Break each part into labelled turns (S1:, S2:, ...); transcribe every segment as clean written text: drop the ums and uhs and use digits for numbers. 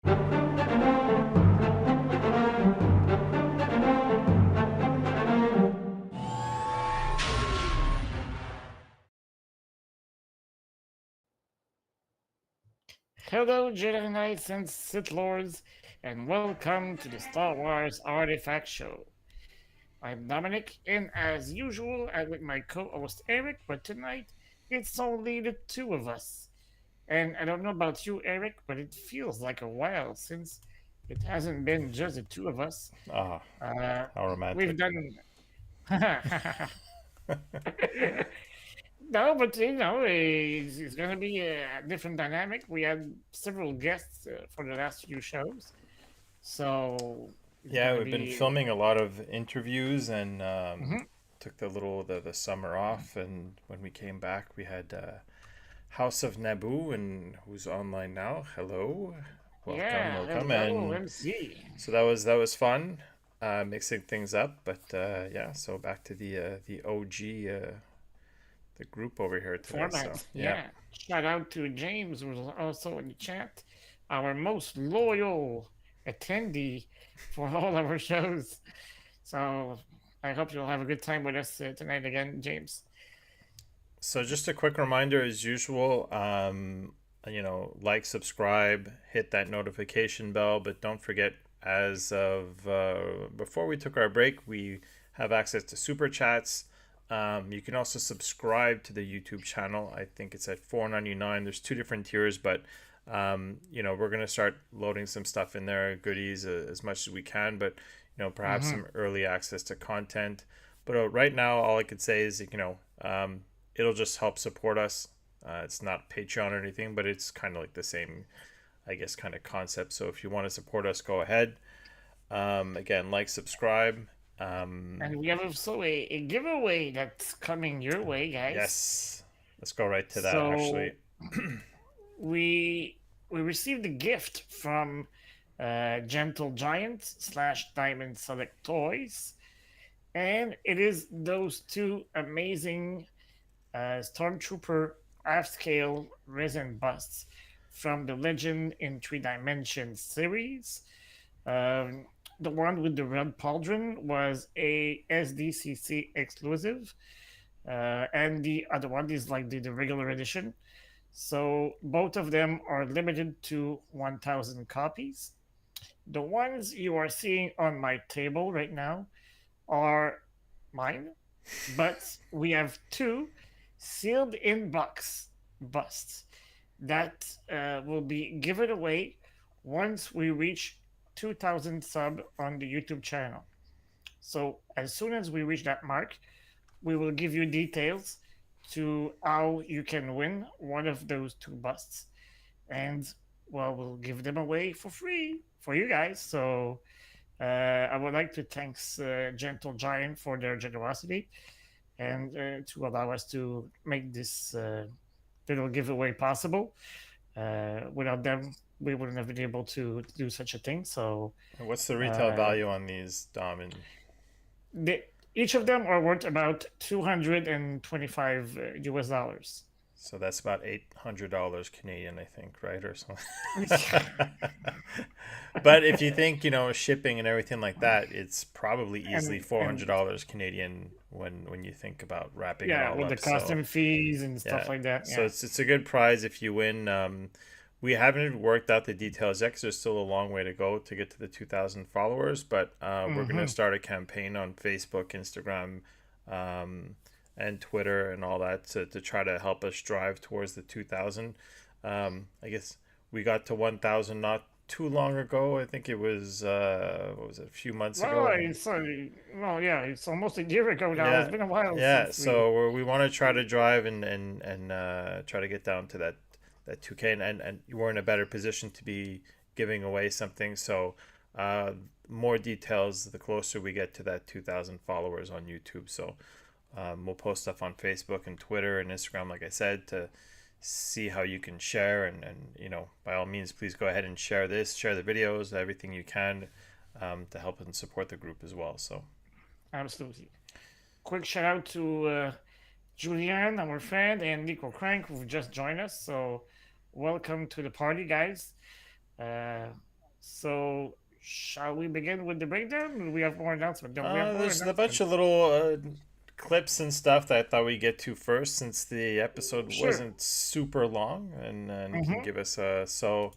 S1: Hello, Jedi Knights and Sith Lords, and welcome to the Star Wars Artifact Show. I'm Dominic, and as usual, I'm with my co-host Eric, but tonight it's only the two of us. And I don't know about you, Eric, but it feels like a while since it hasn't been just the two of us.
S2: Ah,
S1: Uh,
S2: how
S1: we've
S2: romantic.
S1: done. No, but it's going to be a different dynamic. We had several guests for the last few shows, so it's going
S2: Yeah,
S1: to
S2: we've been
S1: be.
S2: filming a lot of interviews and
S1: Mhm.
S2: took the summer off. And when we came back, we had House of Naboo, and who's online now. Hello, welcome,
S1: Yeah,
S2: welcome.
S1: hello,
S2: And
S1: MC.
S2: so that was fun, mixing things up. But yeah, so back to the OG the group over here today. So
S1: Format.
S2: yeah.
S1: Yeah. Shout out to James, who's also in the chat, our most loyal attendee for all our shows. So I hope you'll have a good time with us tonight again, James.
S2: So just a quick reminder, as usual, like, subscribe, hit that notification bell, but don't forget, as of before we took our break, we have access to super chats. You can also subscribe to the YouTube channel. I think it's at $4.99. There's two different tiers, but we're gonna start loading some stuff in there, goodies, as much as we can, but perhaps
S1: Mm-hmm.
S2: some early access to content. But right now, all I could say is, it'll just help support us. It's not Patreon or anything, but it's kind of like the same, I guess, kind of concept. So if you want to support us, go ahead. Again, like, subscribe.
S1: And we have also a giveaway that's coming your way, guys.
S2: Yes, let's go right to that, actually.
S1: So we we received a gift from Gentle Giant slash Diamond Select Toys, and it is those two amazing Stormtrooper half scale resin busts from the Legend in Three Dimensions series. Um, the one with the red pauldron was a SDCC exclusive, and the other one is like the regular edition. So both of them are limited to 1,000 copies. The ones you are seeing on my table right now are mine, but we have two sealed in box busts that will be given away once we reach 2,000 sub on the YouTube channel. So as soon as we reach that mark, we will give you details to how you can win one of those two busts, and well, we'll give them away for free for you guys. So I would like to thank Gentle Giant for their generosity and to allow us to make this little giveaway possible. Without them, we wouldn't have been able to do such a thing. So
S2: What's the retail
S1: uh,
S2: value on these, Dom? And
S1: they, each of them are worth about 225 US dollars.
S2: so that's about $800 Canadian, I think, right, or something. But if you think, shipping and everything like that, it's probably easily four hundred
S1: And
S2: dollars Canadian when you think about wrapping it
S1: yeah,
S2: all
S1: with the
S2: up. So
S1: custom fees and
S2: yeah,
S1: stuff like that.
S2: so
S1: Yeah.
S2: it's a good prize if you win. We haven't worked out the details yet because there's still a long way to go to get to the 2,000 followers. But we're gonna
S1: Mm-hmm.
S2: start a campaign on Facebook, Instagram, and Twitter and all that to try to help us drive towards the 2,000. I guess we got to 1,000 not too long ago. I think it was what was it, a few months
S1: Well,
S2: ago.
S1: yeah, it's almost a year ago now. It's
S2: Yeah,
S1: been a while
S2: yeah.
S1: since we.
S2: So we want to try to drive and try to get down to that 2K, and we're in a better position to be giving away something. So more details the closer we get to that 2,000 followers on YouTube. So we'll post stuff on Facebook and Twitter and Instagram, like I said, to see how you can share, and by all means, please go ahead and share the videos, everything you can, to help and support the group as well. So
S1: Absolutely. Quick shout out to Julianne, our friend, and Nico Crank, who've just joined us. So, welcome to the party, guys. Uh, So, shall we begin with the breakdown? We have more announcement. No, we have more
S2: There's a bunch of
S1: announcements.
S2: little clips and stuff that I thought we'd get to first, since the episode
S1: Sure.
S2: wasn't super long, and can
S1: Mm-hmm.
S2: give us a so.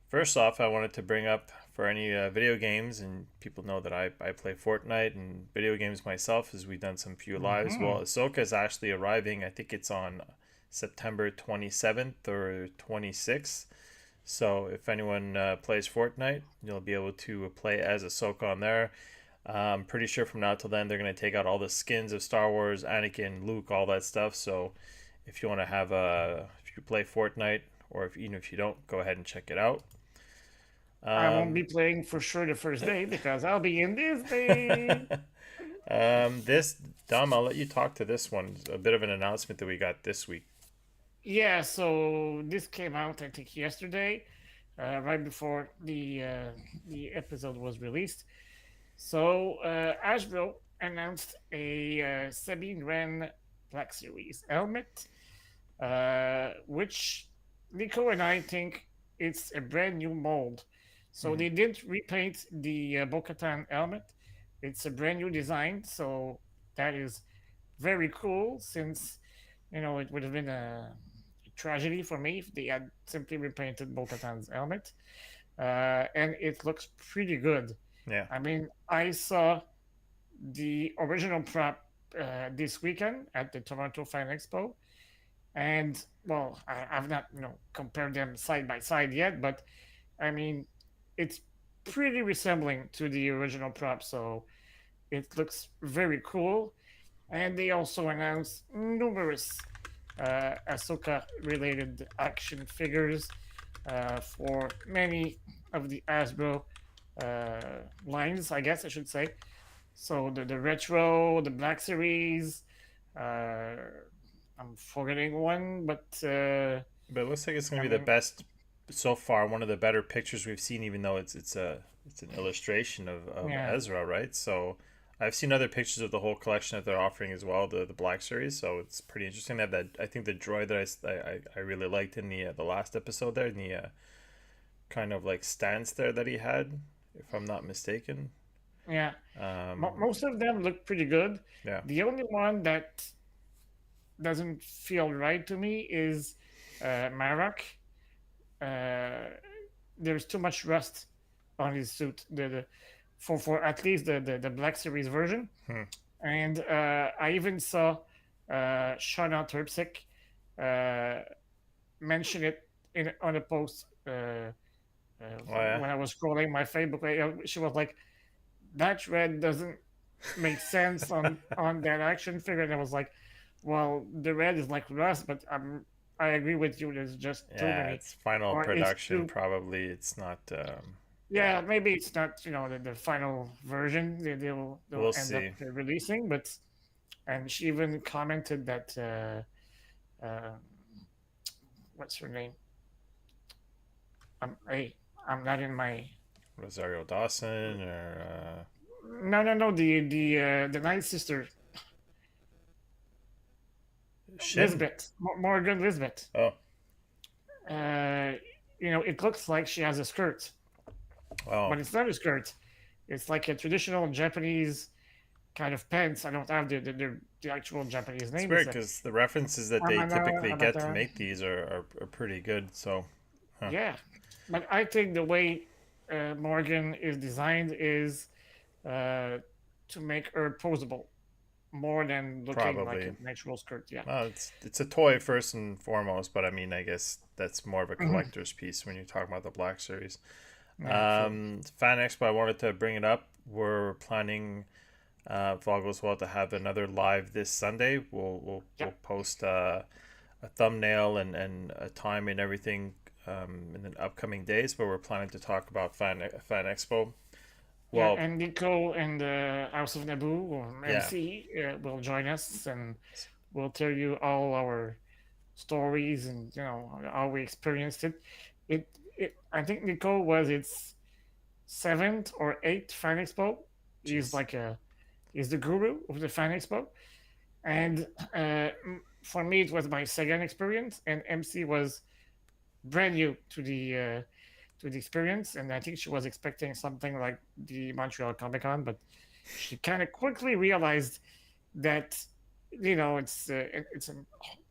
S2: First off, I wanted to bring up for any video games, and people know that I play Fortnite and video games myself, as we've done some few lives.
S1: Mm-hmm.
S2: Well, Ahsoka is actually arriving. I think it's on September 27th or 26th. So if anyone plays Fortnite, you'll be able to play as Ahsoka on there. I'm pretty sure from now till then they're going to take out all the skins of Star Wars, Anakin, Luke, all that stuff. So if you want to have if you play Fortnite, or if even if you don't, go ahead and check it out.
S1: I won't be
S2: Um,
S1: playing for sure the first day because I'll be in Disney.
S2: this Dom, I'll let you talk to this one. A bit of an announcement that we got this week.
S1: Yeah, so this came out I think yesterday, right before the episode was released. So Hasbro announced a Sabine Wren Black Series helmet, which Nico and I think it's a brand new mold. So
S2: Mm-hmm.
S1: they didn't repaint the Bo-Katan helmet. It's a brand new design. So that is very cool since, it would have been a tragedy for me if they had simply repainted Bo-Katan's helmet. And it looks pretty good.
S2: Yeah.
S1: I mean, I saw the original prop this weekend at the Toronto Fan Expo, and well, I've not compared them side by side yet, but I mean, it's pretty resembling to the original prop, so it looks very cool. And they also announced numerous Ahsoka related action figures for many of the Hasbro uh, lines, I guess I should say. So the retro, the Black Series, uh, I'm forgetting one, but
S2: But it looks like it's going
S1: I
S2: to be the
S1: mean,
S2: best so far. One of the better pictures we've seen, even though it's an illustration of
S1: yeah,
S2: Ezra, right? So I've seen other pictures of the whole collection that they're offering as well, the Black Series. So it's pretty interesting. They have that. I think the droid that I really liked in the last episode there, in the kind of like stance there that he had, if I'm not mistaken.
S1: yeah.
S2: Um,
S1: Most of them look pretty good.
S2: yeah,
S1: The only one that doesn't feel right to me is Marak. Uh, there's too much rust on his suit. For at least the Black Series version.
S2: hmm.
S1: And I even saw Shauna Terpsik uh, mention it on a post
S2: Oh yeah,
S1: when I was scrolling my Facebook. She was like, "That red doesn't make sense on that action figure." And I was like, "Well, the red is like rust, but I agree with you. There's just too
S2: yeah.
S1: many,
S2: It's final
S1: or it's
S2: production.
S1: too."
S2: Probably it's not. Yeah,
S1: Yeah, maybe it's not the final version they'll
S2: we'll
S1: end up
S2: see.
S1: releasing, but and she even commented that what's her name? Hey, I'm not in my.
S2: Rosario Dawson or
S1: No, the ninth sister,
S2: Shin.
S1: Lisbeth, Morgan Lisbeth.
S2: Oh,
S1: Uh, it looks like she has a skirt,
S2: oh,
S1: but it's not a skirt. It's like a traditional Japanese kind of pants. I don't have the actual Japanese
S2: it's
S1: name.
S2: weird
S1: It's a
S2: because the references that they
S1: Amana
S2: typically get to
S1: Abata.
S2: make these are pretty good. So, huh,
S1: Yeah, but I think the way Morgan is designed is uh, to make her posable more than looking like
S2: probably.
S1: a natural skirt. Yeah.
S2: Well, it's a toy first and foremost, but I mean, I guess that's more of a
S1: Hmm.
S2: collector's piece when you're talking about the Black Series.
S1: Yeah, true.
S2: Fan Expo, I wanted to bring it up. We're planning, if all goes well, to have another live this Sunday.
S1: Yeah.
S2: We'll post a thumbnail and a time and everything in the upcoming days. But we're planning to talk about Fan Expo.
S1: Yeah,
S2: Well,
S1: and Nico and the House of Naboo, or
S2: yeah,
S1: MC, will join us and we'll tell you all our stories and how we experienced it. I think Nico was its seventh or eighth fan expo. He's
S2: jeez,
S1: like he's the guru of the fan expo, and for me it was my second experience, and MC was brand new to the experience, and I think she was expecting something like the Montreal Comic Con, but she kind of quickly realized that it's a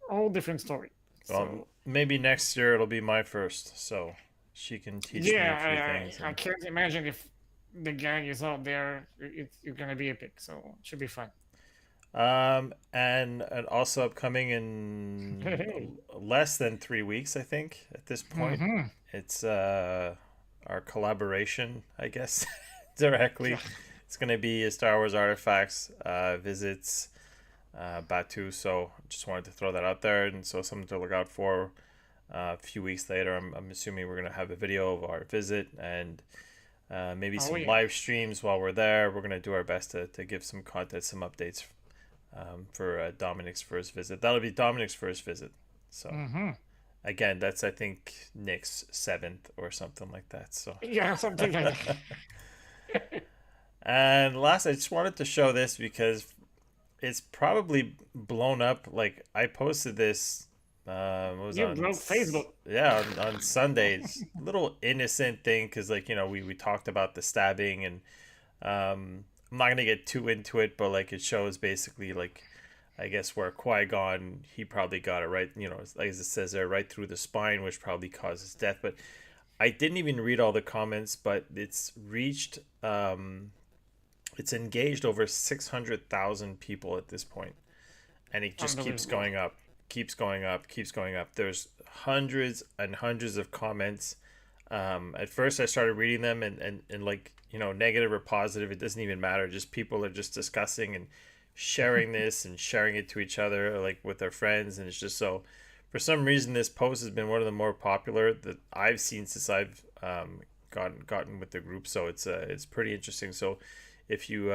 S1: whole different story.
S2: Well,
S1: So
S2: maybe next year it'll be my first, so she can teach me a few
S1: yeah,
S2: things.
S1: I
S2: And
S1: can't imagine if the gang is out there. It's gonna be epic, so it should be fun.
S2: and also upcoming in
S1: Hey.
S2: less than 3 weeks, I think. At this point,
S1: Mm-hmm.
S2: it's our collaboration, I guess, directly. It's gonna be a Star Wars Artifacts visits Batu. So just wanted to throw that out there, and so something to look out for. A few weeks later, I'm assuming we're gonna have a video of our visit and maybe
S1: Oh
S2: some
S1: yeah.
S2: live streams while we're there. We're gonna do our best to give some content, some updates for Dominic's first visit. That'll be Dominic's first visit. So
S1: Mm-hmm.
S2: again, that's I think Nick's seventh or something like that. So
S1: Yeah, something like that.
S2: and last, I just wanted to show this because it's probably blown up. Like I posted this. What was
S1: You
S2: on?
S1: broke Facebook.
S2: Yeah, on Sundays. Little innocent thing because like we talked about the stabbing and I'm not gonna get too into it, but like it shows basically like I guess where Qui-Gon he probably got it right. Like as it says there, right through the spine, which probably causes death. But I didn't even read all the comments, but it's engaged over 600,000 people at this point, and it just keeps
S1: Unbelievable.
S2: going up, keeps going up, keeps going up. There's hundreds and hundreds of comments. At first, I started reading them, and like negative or positive, it doesn't even matter. Just people are just discussing and sharing this and sharing it to each other, like with their friends, and it's just so. For some reason, this post has been one of the more popular that I've seen since I've gotten with the group. So it's pretty interesting. So if you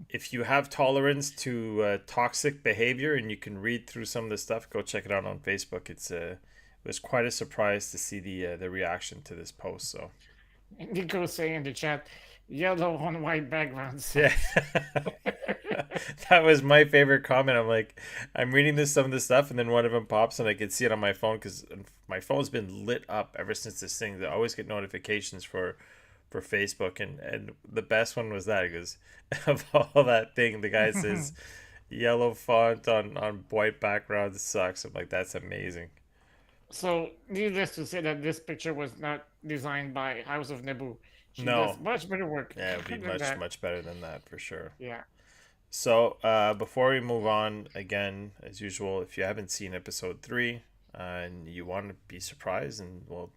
S2: if you have tolerance to toxic behavior and you can read through some of the stuff, go check it out on Facebook. It was quite a surprise to see the reaction to this post. So
S1: Nico saying in the chat, yellow on white backgrounds.
S2: yeah, that was my favorite comment. I'm like, I'm reading some of this stuff, and then one of them pops, and I can see it on my phone because my phone's been lit up ever since this thing. I always get notifications for Facebook, and the best one was that because of all that thing, the guy says yellow font on white background sucks. I'm like, that's amazing.
S1: So, needless to say that this picture was not designed by House of Naboo. She does
S2: No,
S1: much better work
S2: yeah, it would be
S1: than
S2: much
S1: that.
S2: much better than that for sure.
S1: Yeah.
S2: So before we move on, again, as usual, if you haven't seen episode 3 and you want to be surprised, and well,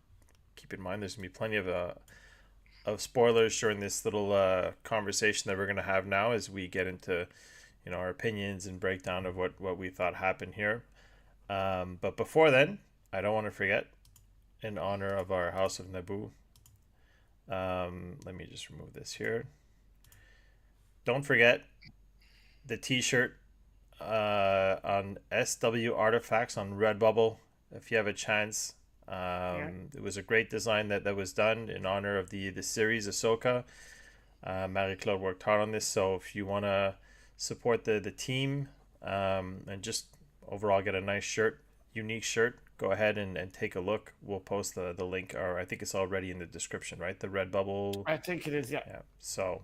S2: keep in mind there's gonna be plenty of spoilers during this little conversation that we're gonna have now as we get into our opinions and breakdown of what we thought happened here. But before then, I don't want to forget, in honor of our House of Naboo, let me just remove this here. Don't forget the T-shirt on SW Artifacts on Redbubble. If you have a chance,
S1: Yeah.
S2: it was a great design that was done in honor of the series Ahsoka. Marie Claude worked hard on this, so if you want to support the team and just overall get a nice shirt, unique shirt, go ahead and take a look. We'll post the link, or I think it's already in the description, right? The Redbubble.
S1: I think it is, yeah.
S2: Yeah. So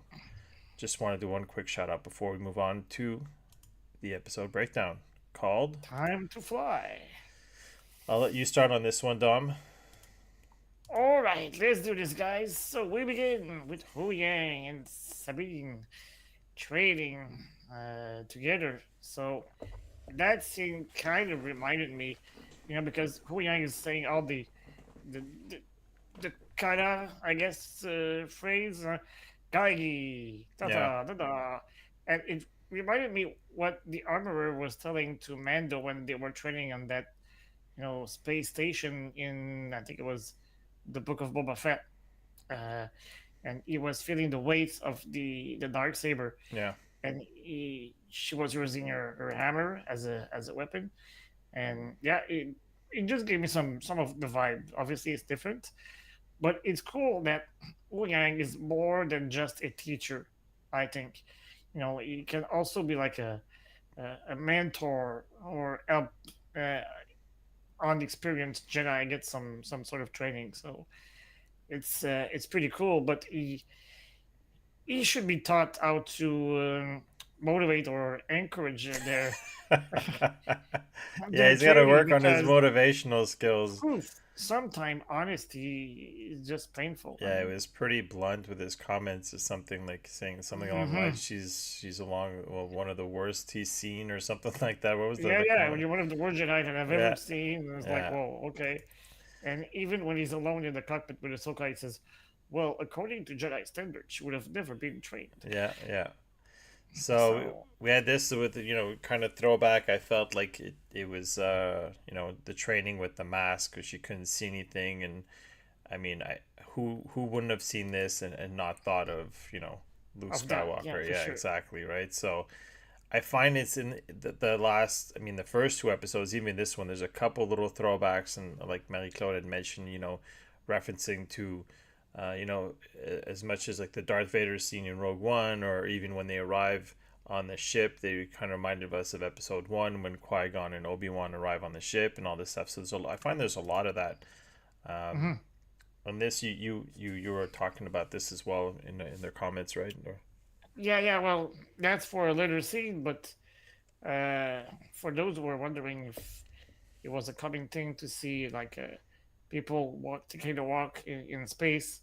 S2: just want to do one quick shout out before we move on to the episode breakdown called.
S1: Time to fly.
S2: I'll let you start on this one, Dom.
S1: All right, let's do this, guys. So we begin with Hu Yang and Sabine trading together. So that scene kind of reminded me, because Hu Yang is saying all the the, the kata, I guess, phrase, Gaigi, da
S2: Yeah.
S1: da da da, and it reminded me what the armorer was telling to Mando when they were training on that, space station in, I think it was the Book of Boba Fett, uh, and he was feeling the weight of the dark saber,
S2: Yeah.
S1: and she was using her hammer as a weapon, and yeah, it just gave me some of the vibe. Obviously, it's different, but it's cool that Wu Yang is more than just a teacher. I think, he can also be like a mentor or help. Uh, on the experienced Jedi get some sort of training. So it's pretty cool. But he should be taught how to motivate or encourage
S2: Yeah,
S1: their
S2: he's got to
S1: training
S2: work on his
S1: because
S2: motivational skills.
S1: sometimes honesty is just painful. I
S2: Yeah, it
S1: mean,
S2: was pretty blunt with his comments. Or something like saying something along the lines,
S1: hmm
S2: she's along well one of the worst he's seen or something like that. What was
S1: yeah,
S2: the
S1: yeah. When
S2: comment?
S1: you're one of the worst Jedi that I've ever
S2: Yeah,
S1: seen, it's like,
S2: yeah,
S1: whoa, okay. And even when he's alone in the cockpit with Ahsoka, he says, "Well, according to Jedi standards, she would have never been trained."
S2: yeah, yeah. So
S1: So,
S2: we had this with kind of throwback. I felt like it was the training with the mask because she couldn't see anything, and I mean I who wouldn't have seen this and not thought of Luke
S1: of that, yeah,
S2: Skywalker.
S1: for
S2: Yeah,
S1: sure.
S2: exactly right. So I find it's in the last, I mean, the first two episodes, even this one, there's a couple little throwbacks, and like Marie Claude had mentioned, referencing to, as much as like the Darth Vader scene in Rogue One, or even when they arrive on the ship, they kind of reminded us of Episode One when Qui Gon and Obi Wan arrive on the ship and all this stuff. So I find there's a lot of that. Um,
S1: hmm
S2: on this, you were talking about this as well in their comments, right? Or,
S1: Yeah, yeah. Well, that's for a later scene, but uh, for those who are wondering if it was a coming thing to see like people walk taking a walk in space,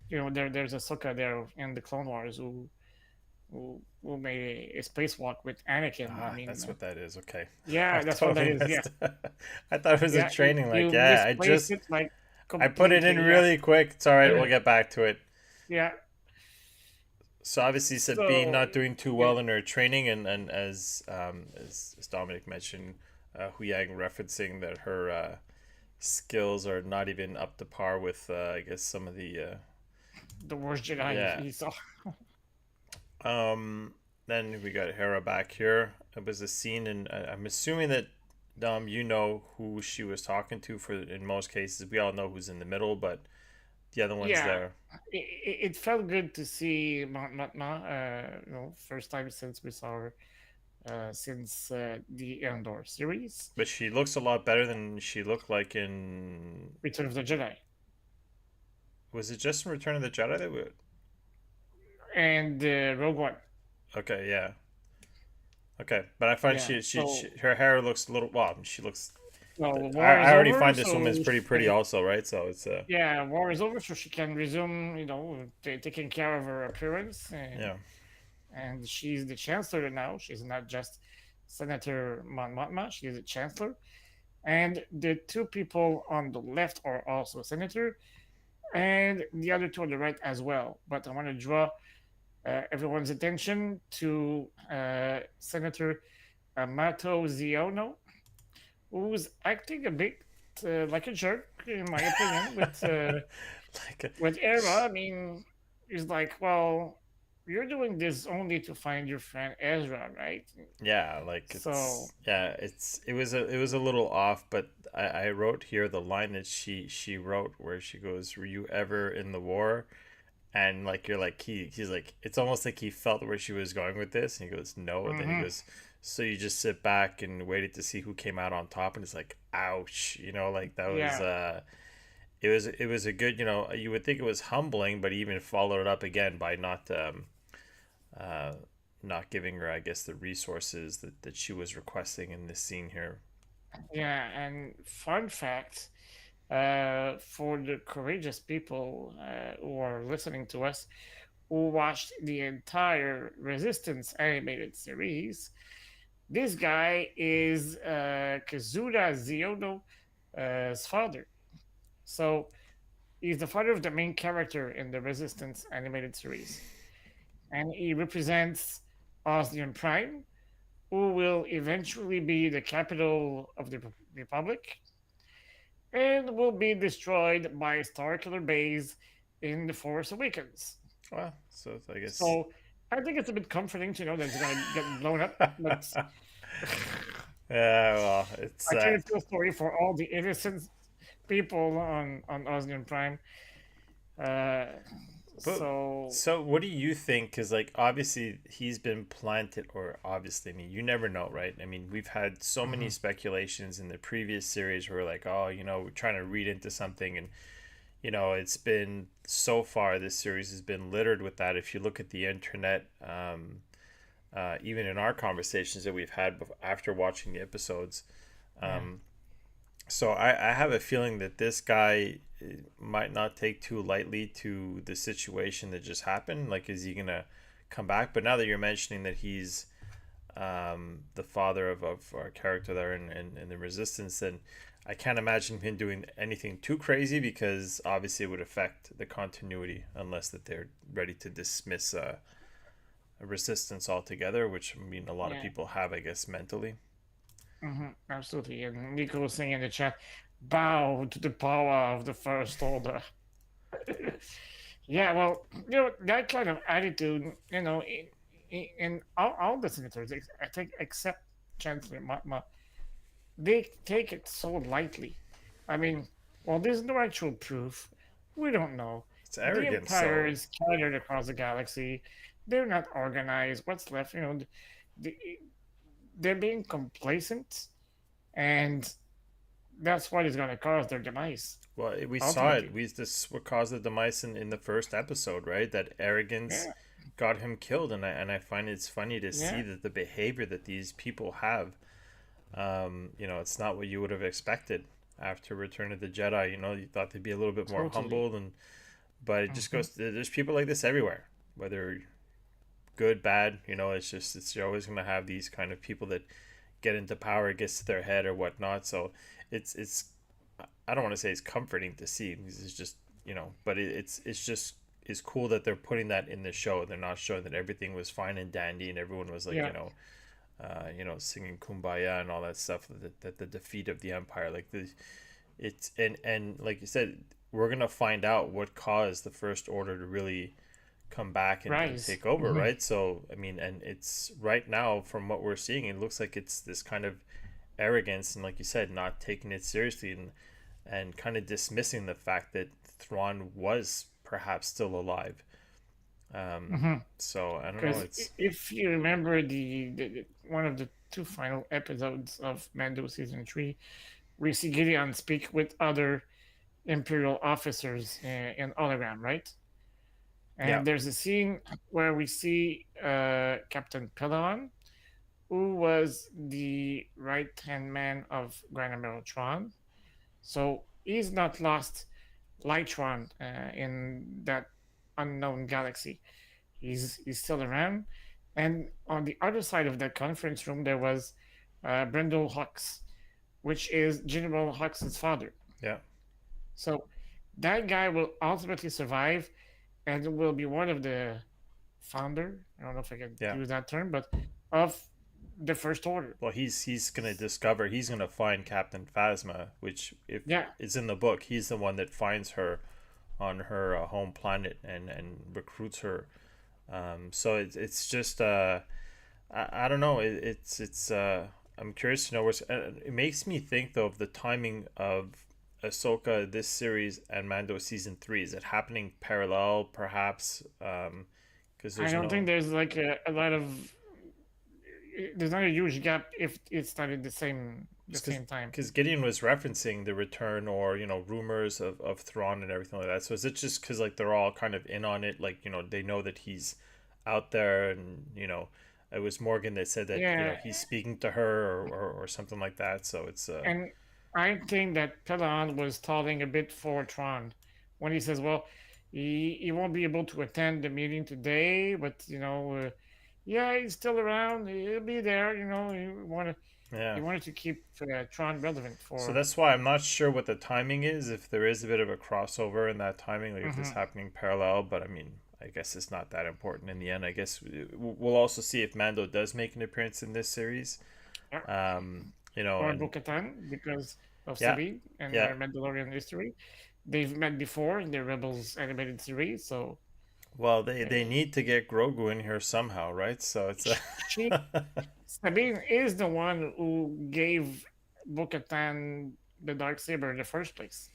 S1: there's a Ahsoka there in the Clone Wars who made a spacewalk with Anakin. I mean,
S2: that's what that is. Okay. I
S1: yeah, that's what that
S2: totally
S1: is. Yeah,
S2: missed. I thought it was a
S1: yeah. You,
S2: training. Like,
S1: you
S2: yeah,
S1: misplaced it like
S2: I put it in
S1: completely. Yeah,
S2: really quick. It's all right. We'll get back to it.
S1: yeah.
S2: So obviously, Sabine
S1: So
S2: not doing too
S1: yeah,
S2: well in her training, and as Dominic mentioned, Hu Yang referencing that her skills are not even up to par with, I guess, some of the
S1: the worst Jedi
S2: yeah.
S1: he saw.
S2: Then we got Hera back here. It was a scene, and I'm assuming that you know who she was talking to. For in most cases, we all know who's in the middle, but the other ones
S1: Yeah,
S2: there.
S1: it felt good to see first time since we saw her since the Andor series,
S2: But she looks a lot better than she looked like in.
S1: Return of the Jedi,
S2: Was it just in Return of the Jedi that we?
S1: and Rogue One.
S2: Okay, yeah. Okay, but I find
S1: Yeah,
S2: she
S1: so
S2: her hair looks a little. Well, she looks.
S1: war
S2: I
S1: is
S2: already
S1: over,
S2: find this
S1: so
S2: woman's
S1: she
S2: pretty pretty
S1: can,
S2: also, right? So it's
S1: yeah, war is over, so she can resume, taking care of her appearance,
S2: yeah.
S1: and she's the chancellor now. She's not just Senator Mon Mothma; she's a chancellor. And the two people on the left are also senator, and the other two on the right as well. But I want to draw everyone's attention to Senator Amato Ziono, who's acting a bit like a jerk, in my opinion,
S2: like
S1: with Era. I mean, he's like, well, you're doing this only to find your friend Ezra, right?
S2: yeah, like
S1: So,
S2: it was a little off, but I wrote here the line that she wrote where she goes, "Were you ever in the war?" And like you're like he's like it's almost like he felt where she was going with this, and he goes, "No." And then he
S1: mhm,
S2: goes, "So you just sit back and waited to see who came out on top?" And it's like, ouch, like that was
S1: yeah,
S2: it was a good, you would think it was humbling, but he even followed it up again by uh not giving her, I guess, the resources that she was requesting in this scene here.
S1: yeah. And fun fact, for the courageous people who are listening to us, who watched the entire Resistance animated series, this guy is Kazuda Ziono's father. So he's the father of the main character in the Resistance animated series, and he represents Osnian Prime, who will eventually be the capital of the Republic and will be destroyed by Star Killer Base in The Force Awakens.
S2: Well, so I guess
S1: So I think it's a bit comforting to know that it's going to get blown up, but
S2: yeah, well, it's
S1: I kind of feel sorry for all the innocent people on Osnian Prime. Uh,
S2: But
S1: So,
S2: so what do you think? Because like obviously he's been planted, or obviously, I mean, you never know, right? I mean, we've had so many
S1: mhm,
S2: speculations in the previous series where like, oh, we're trying to read into something, and it's been so far this series has been littered with that. If you look at the internet, even in our conversations that we've had after watching the episodes,
S1: yeah,
S2: um, so I have a feeling that this guy might not take too lightly to the situation that just happened. Like, is he gonna come back? But now that you're mentioning that he's the father of our character there in the Resistance, then I can't imagine him doing anything too crazy because obviously it would affect the continuity unless that they're ready to dismiss a Resistance altogether, which I mean a lot of
S1: yeah,
S2: people have, I guess, mentally.
S1: absolutely. And Nico was saying in the chat, bow to the power of the First Order. Yeah, well, that kind of attitude, in all the senators, I think, except Chancellor Matma, they take it so lightly. I mean, well, there's no actual proof. We don't know.
S2: It's
S1: The
S2: arrogance,
S1: Empire
S2: so
S1: is scattered across the galaxy. They're not organized. What's left, the, they're being complacent, and that's what is going to cause their demise,
S2: well, we saw it.
S1: ultimately.
S2: This what caused the demise in the first episode, right? That arrogance
S1: Yeah,
S2: got him killed, and I find it's funny to see
S1: yeah,
S2: that the behavior that these people have. It's not what you would have expected after Return of the Jedi. You thought they'd be a little bit more
S1: totally.
S2: humble, but it just
S1: Hmm.
S2: goes. There's people like this everywhere, whether good, bad. It's you're always gonna have these kind of people that get into power, it gets to their head or whatnot. So it's I don't want to say it's comforting to see. It's just but it's just it's cool that they're putting that in the show. They're not showing that everything was fine and dandy and everyone was like
S1: Yeah,
S2: singing "Kumbaya" and all that stuff. That the defeat of the Empire, like it's and like you said, we're gonna find out what caused the First Order to really come back and
S1: rise.
S2: take over,
S1: Hmm.
S2: right? So I mean, and it's right now from what we're seeing, it looks like it's this kind of arrogance and, like you said, not taking it seriously and kind of dismissing the fact that Thrawn was perhaps still alive. Um,
S1: Hmm.
S2: so I don't know.
S1: Because
S2: It's
S1: if you remember one of the two final episodes of Mando season 3, we see Gideon speak with other Imperial officers in hologram, right?
S2: yeah,
S1: And there's a scene where we see Captain Pillon, who was the right hand man of Grand Admiral Tron. So he's not lost like Tron in that unknown galaxy. He's still around. And on the other side of the conference room, there was Brendel Hux, which is General Hux's father.
S2: yeah,
S1: So that guy will ultimately survive and will be one of the founder. I don't know if I can
S2: yeah.
S1: use that term, but of the First Order.
S2: Well, he's gonna discover. He's gonna find Captain Phasma, which if
S1: Yeah,
S2: it's in the book, he's the one that finds her on her home planet and recruits her. So it's just I don't know. It's I'm curious to know where it makes me think though of the timing of Ahsoka this series and Mando season 3. Is it happening parallel, perhaps? Because
S1: I
S2: there's
S1: don't think
S2: no
S1: there's like a lot of there's not a huge gap if it started the
S2: just
S1: same time.
S2: because Gideon was referencing the return or rumors of Thrawn and everything like that. So is it just because like they're all kind of in on it? Like they know that he's out there, and it was Morgan that said that
S1: Yeah,
S2: he's speaking to her or something like that. So it's
S1: and I think that Pelion was stalling a bit for Tron when he says, "Well, he won't be able to attend the meeting today, but yeah, he's still around. He'll be there. He
S2: yeah.
S1: wanted to keep Tron relevant
S2: So
S1: for."
S2: that's why I'm not sure what the timing is. If there is a bit of a crossover in that timing, like if this
S1: Hmm.
S2: happening parallel, but I mean, I guess it's not that important in the end. I guess we'll also see if Mando does make an appearance in this series.
S1: Yeah. Or
S2: And
S1: Bo-Katan because of
S2: yeah,
S1: Sabine and
S2: yeah.
S1: her Mandalorian history. They've met before in the Rebels animated series, so
S2: Well, they
S1: uh,
S2: need to get Grogu in here somehow, right? So it's
S1: she Sabine is the one who gave Bo-Katan the dark saber in the first place.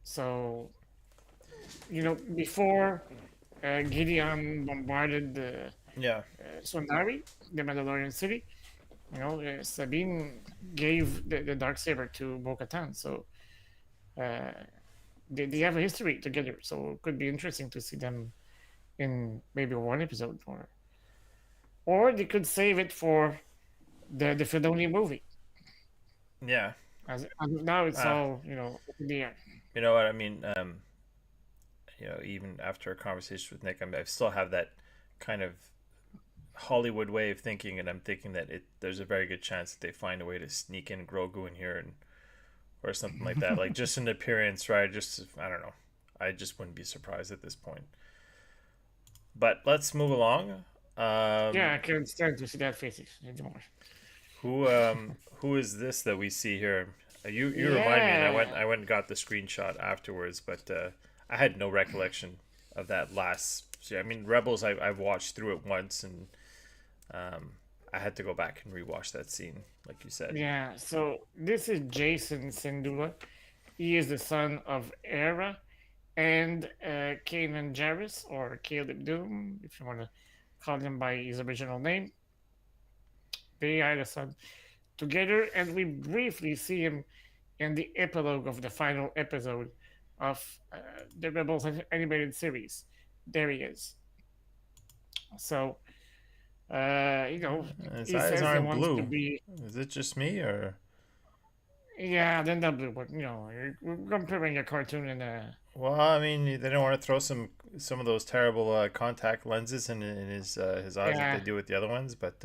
S1: So before Gideon bombarded the
S2: Yeah.
S1: Sondari, the Mandalorian city, Sabine gave the dark saber to Bo-Katan, so uh, they have a history together. So it could be interesting to see them in maybe one episode, or they could save it for the Filoni movie.
S2: Yeah.
S1: As of now, it's
S2: Uh,
S1: all up in the air.
S2: you know what I mean? Even after a conversation with Nick, I still have that kind of Hollywood way of thinking, and I'm thinking that there's a very good chance that they find a way to sneak in Grogu in here and or something like that, like just an appearance, right? Just I don't know. I just wouldn't be surprised at this point. But let's move along.
S1: Yeah, I
S2: Um,
S1: can't stand to see that faces anymore.
S2: who is this that we see here? You remind me, and
S1: Yeah.
S2: I went and got the screenshot afterwards, but I had no recollection of that last. I mean, Rebels. I've watched through it once, and um, I had to go back and rewatch that scene, like you said.
S1: Yeah, so this is Jason Sindula. He is the son of Era and Kanan Jarrus, or Caleb Doom, if you want to call him by his original name. They are the son together, and we briefly see him in the epilogue of the final episode of the Rebels animated series. There he is. So,
S2: His
S1: he
S2: eyes
S1: says he
S2: aren't
S1: wants to
S2: blue.
S1: be.
S2: Is it just me, or
S1: Yeah, then the blue, but you're comparing a cartoon and
S2: well, I mean, they don't want to throw some of those terrible contact lenses in his eyes like they
S1: yeah.
S2: do with the other ones, but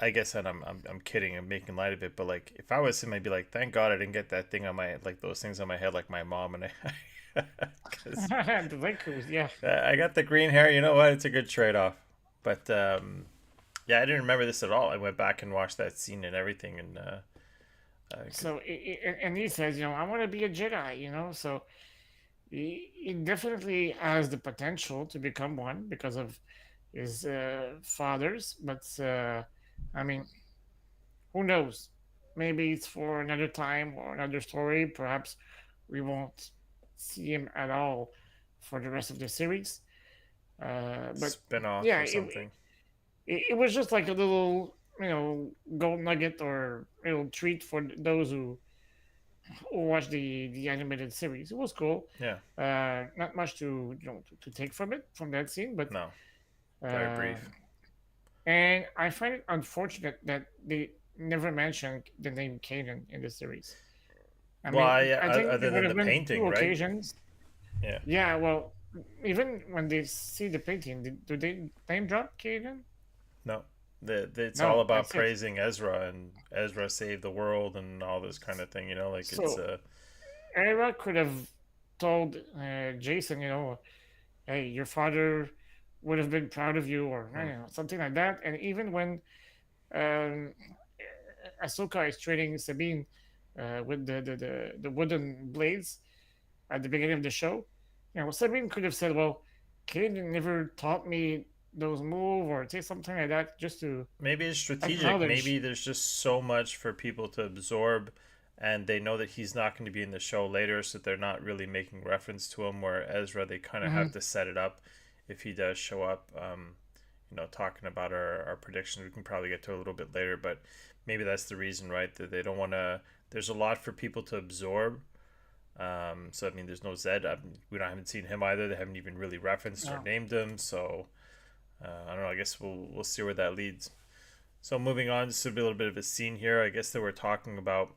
S2: I guess, and I'm kidding, I'm making light of it, but like if I was him, I'd be like, thank God I didn't get that thing on my like those things on my head like my mom, and I because
S1: The Lakers, yeah.
S2: I got the green hair. You know what? It's a good trade off. But yeah, I didn't remember this at all. I went back and watched that scene and everything, and
S1: So, and he says, I want to be a Jedi, so he definitely has the potential to become one because of his fathers, but I mean, who knows? Maybe it's for another time or another story. Perhaps we won't see him at all for the rest of the series. But
S2: spin off
S1: yeah,
S2: or something.
S1: it was just like a little, gold nugget or little treat for those who watched the animated series. It was cool.
S2: Yeah,
S1: Not much to take from it from that scene, but
S2: no, very
S1: uh,
S2: brief.
S1: and I find it unfortunate that they never mentioned the name Kanan in the series. I
S2: Why?
S1: mean,
S2: Yeah,
S1: I think
S2: other
S1: there would
S2: than
S1: have
S2: the
S1: been
S2: painting,
S1: two
S2: right?
S1: occasions.
S2: Yeah.
S1: Yeah, well, even when they see the painting, do they name drop Kanan?
S2: No, it's all
S1: No,
S2: about
S1: that's it.
S2: praising Ezra and Ezra saved the world and all this kind of thing. You know, like it's
S1: So Era could have told Jason, hey, your father would have been proud of you, or
S2: hmm,
S1: something like that. And even when um, Ahsoka is training Sabine with the wooden blades at the beginning of the show, Sabine could have said, "Well, Kaden never taught me those moves," or say something like that, just to
S2: maybe it's strategic. Maybe
S1: acknowledge.
S2: there's just so much for people to absorb, and they know that he's not going to be in the show later, so they're not really making reference to him. Where Ezra, they kind of
S1: Hmm.
S2: have to set it up if he does show up. Talking about our predictions, we can probably get to a little bit later, but maybe that's the reason, right? That they don't want to. There's a lot for people to absorb. So I mean, there's no Zed. We don't haven't seen him either. They haven't even really referenced or
S1: No.
S2: named him. So I don't know. I guess we'll see where that leads. So moving on, just a little bit of a scene here. I guess that we're talking about.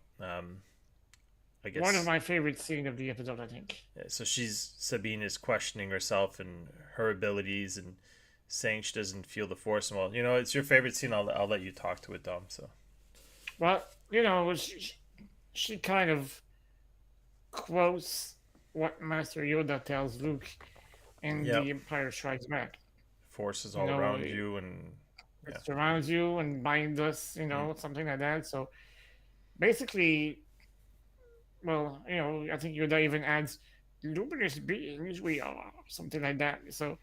S2: I
S1: One of
S2: guess
S1: my favorite scenes of the episode, I think.
S2: so. Sabine is questioning herself and her abilities and saying she doesn't feel the force. And well, it's your favorite scene. I'll let you talk to it, Dom. So
S1: Well, she kind of quotes what Master Yoda tells Luke in
S2: yep,
S1: The Empire Strikes Back.
S2: force is
S1: You
S2: all
S1: know,
S2: around
S1: it
S2: you, and
S1: it
S2: yeah,
S1: surrounds you and binds us,
S2: mm,
S1: something like that. So basically, well, I think Yoda even adds, luminous beings we are, something like that. So,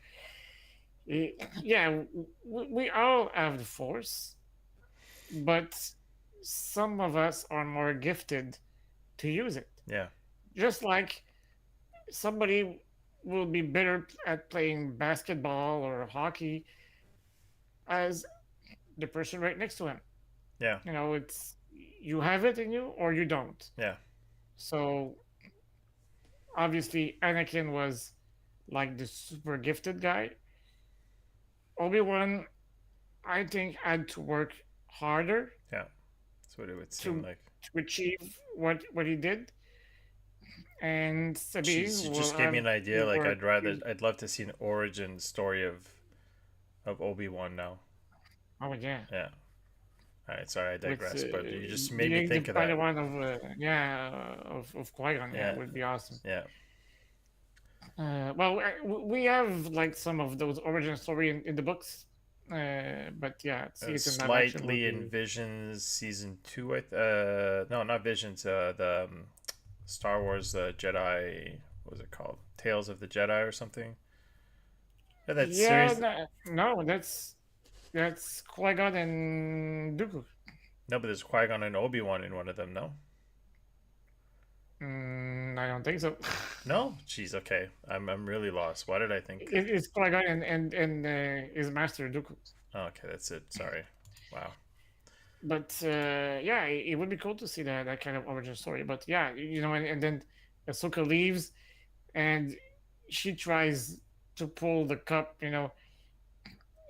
S1: yeah, we all have the Force, but some of us are more gifted to use it.
S2: yeah,
S1: Just like somebody will be better at playing basketball or hockey as the person right next to him.
S2: Yeah.
S1: It's you have it in you or you don't.
S2: Yeah.
S1: So obviously, Anakin was like the super gifted guy. Obi-Wan, I think, had to work harder
S2: Yeah. That's what it would seem
S1: to
S2: like.
S1: achieve what he did, and
S2: Jeez,
S1: Sabine
S2: you
S1: will
S2: just gave me
S1: have
S2: an
S1: to
S2: idea. Like
S1: work.
S2: I'd love to see an origin story of Obi-Wan now.
S1: Oh yeah,
S2: Yeah. All right. Sorry, I
S1: with
S2: digress, but you just made me
S1: being the
S2: think of that.
S1: Padawan of Qui-Gon. Yeah,
S2: Yeah.
S1: it would be awesome.
S2: Yeah.
S1: Well, we have like some of those origin story in the books, but yeah, see it in live action would
S2: Slightly
S1: be.
S2: envisions season two. No, not Visions. The Star Wars Jedi. What was it called? Tales of the Jedi or something. Yeah, that
S1: Yeah,
S2: series.
S1: no, no, that's Qui-Gon and Dooku.
S2: No, but there's Qui Gon and Obi Wan in one of them. No.
S1: I don't think so.
S2: No. Jeez. Okay. I'm really lost. Why did I think?
S1: It's Qui-Gon and his master Dooku.
S2: Oh, okay, that's it. Sorry. Wow.
S1: But yeah, it would be cool to see that kind of origin story. But yeah, and then Ahsoka leaves and she tries to pull the cup,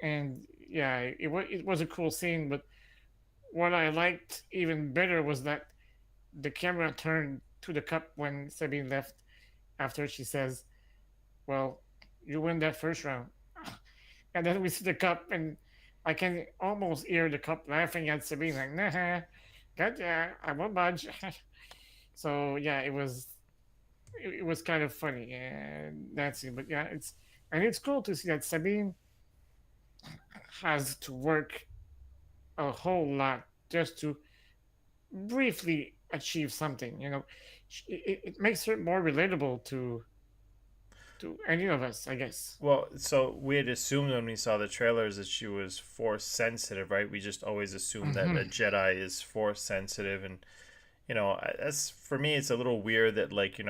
S1: and yeah, it was a cool scene. But what I liked even better was that the camera turned to the cup when Sabine left after she says, "Well, you win that first round," and then we see the cup, and I can almost hear the cup laughing at Sabine like, "Nah, gotcha, I won't budge." So yeah, it was kind of funny and that's it. But yeah, it's cool to see that Sabine has to work a whole lot just to briefly achieve something. It makes her more relatable to any of us, I guess.
S2: Well, so we had assumed when we saw the trailers that she was force sensitive, right? We just always assume that
S1: Hmm.
S2: a Jedi is force sensitive, and as for me, it's a little weird that like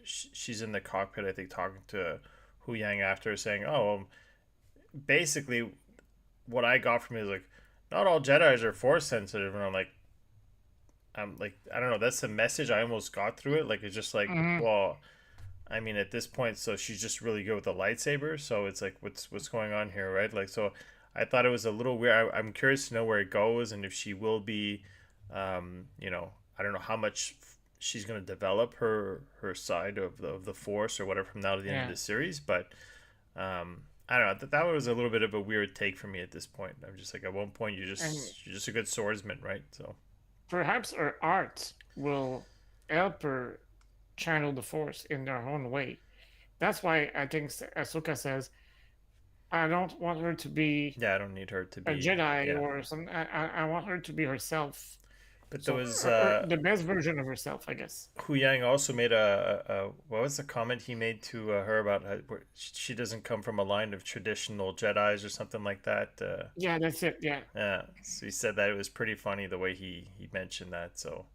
S2: she's in the cockpit, I think, talking to Hu Yang after saying, "Oh, basically, what I got from it is like, not all Jedi's are force sensitive," and I'm like, I don't know. That's the message I almost got through it. Like, it's just like,
S1: Hmm.
S2: well, I mean, at this point, so she's just really good with the lightsaber. So it's like, what's going on here, right? Like, so I thought it was a little weird. I'm curious to know where it goes and if she will be, I don't know how much she's going to develop her side of the Force or whatever from now to the end of
S1: Yeah,
S2: the series. But I don't know. That was a little bit of a weird take for me at this point. I'm just like, at one point,
S1: and
S2: you're just a good swordsman, right? So
S1: perhaps her art will help her channel the Force in their own way. That's why I think Ahsoka says, "I don't want her to be
S2: yeah, I don't need her to
S1: a
S2: be,
S1: Jedi
S2: yeah.
S1: or something. I want her to be herself.
S2: But there
S1: So
S2: was
S1: the best version of herself, I guess."
S2: Hu Yang also made a what was the comment he made to her about where she doesn't come from a line of traditional Jedi's or something like that.
S1: Yeah, that's it. Yeah,
S2: Yeah, so he said that it was pretty funny the way he mentioned that. So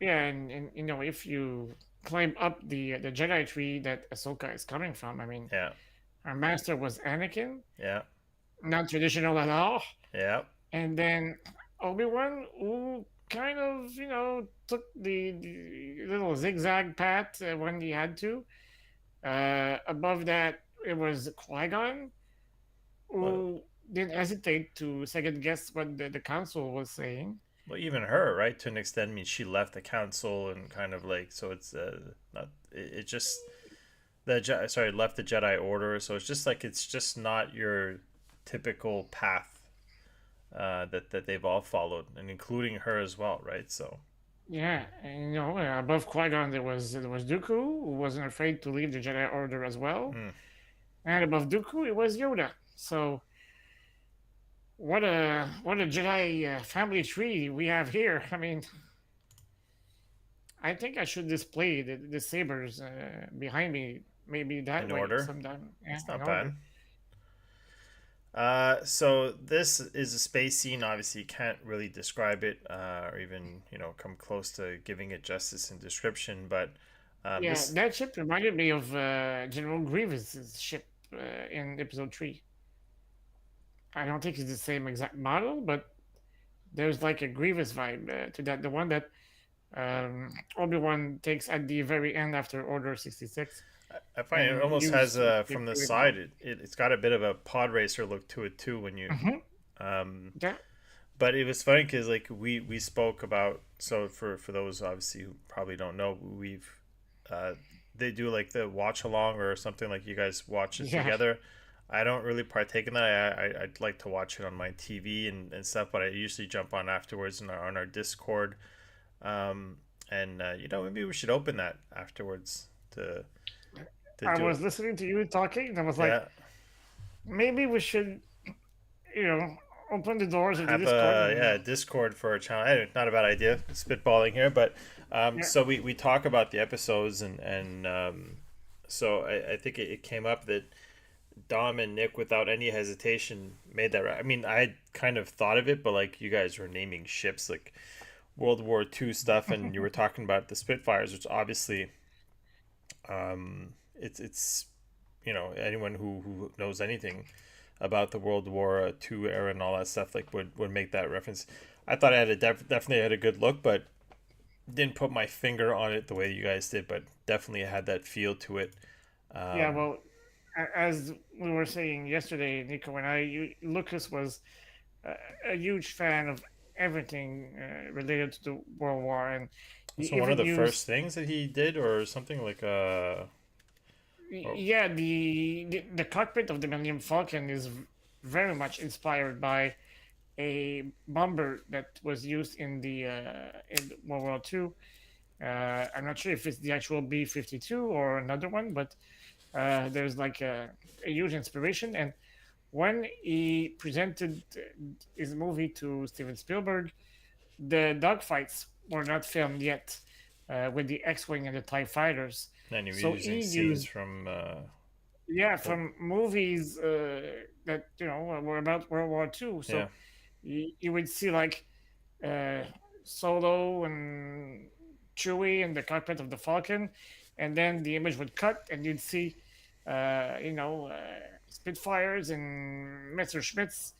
S1: yeah, and if you climb up the Jedi tree that Ahsoka is coming from, I mean,
S2: yeah,
S1: her master was Anakin,
S2: yeah,
S1: not traditional at all,
S2: yeah.
S1: and then Obi-Wan, who kind of took the little zigzag path when he had to. Above that, it was Qui-Gon,
S2: Well,
S1: who didn't hesitate to second guess what the council was saying.
S2: well, even her, right, to an extent. I mean, she left the council and kind of like, so it's not. It just sorry, left the Jedi Order. So it's just like it's just not your typical path that they've all followed, and including her as well, right? So
S1: Yeah, and above Qui-Gon there was Dooku, who wasn't afraid to leave the Jedi Order as well,
S2: mm,
S1: and above Dooku it was Yoda. So what a Jedi family tree we have here. I mean, I think I should display the sabers behind me, maybe that
S2: in
S1: way
S2: order,
S1: sometime. Yeah,
S2: it's
S1: in
S2: not bad.
S1: order.
S2: So this is a space scene. Obviously, you can't really describe it, or even come close to giving it justice in description. But
S1: Yeah,
S2: This
S1: that ship reminded me of General Grievous's ship in Episode 3. I don't think it's the same exact model, but there's like a Grievous vibe to that. The one that Obi-Wan takes at the very end after Order 66
S2: I find it
S1: and
S2: almost has
S1: use with the
S2: from the
S1: Ewok.
S2: side. It's got a bit of a pod racer look to it too. When you,
S1: Mm-hmm.
S2: um,
S1: Yeah.
S2: but it was funny because like we spoke about, so for those obviously who probably don't know, we've uh, they do like the watch along or something, like you guys watch it
S1: Yeah.
S2: together. I don't really partake in that. I'd like to watch it on my TV and stuff, but I usually jump on afterwards on our Discord. Um, and maybe we should open that afterwards to
S1: I
S2: do it.
S1: was listening to you talking, and I was like,
S2: Yeah,
S1: maybe we should, you know, open the doors of the
S2: have
S1: Discord
S2: a
S1: and
S2: Discord for a channel. Not a bad idea. Spitballing here, but
S1: yeah.
S2: so we talk about the episodes and so I think it came up that Dom and Nick, without any hesitation, made that. I mean, I had kind of thought of it, but like you guys were naming ships like World War II stuff, and you were talking about the Spitfires, which obviously, it's anyone who knows anything about the World War II era and all that stuff like would make that reference. I thought I had definitely had a good look, but didn't put my finger on it the way you guys did, but definitely had that feel to it.
S1: Yeah,
S2: Um,
S1: well, as we were saying yesterday, Nico and I, Lucas was a, a huge fan of everything related to the World War, and he
S2: so one of
S1: even
S2: the first
S1: used,
S2: things that he did, or something like or,
S1: yeah, the cockpit of the Millennium Falcon is very much inspired by a bomber that was used in World War II. I'm not sure if it's the actual B-52 or another one, but there's like a huge inspiration. And when he presented his movie to Steven Spielberg, the dogfights were not filmed yet with the X-wing and the Tie fighters.
S2: and he was
S1: So
S2: using
S1: he
S2: scenes
S1: used,
S2: from
S1: yeah,
S2: well,
S1: from movies that were about World War II.
S2: yeah.
S1: So you would see like uh, Solo and Chewie in the cockpit of the Falcon, and then the image would cut, and you'd see, Spitfires and Messerschmitts.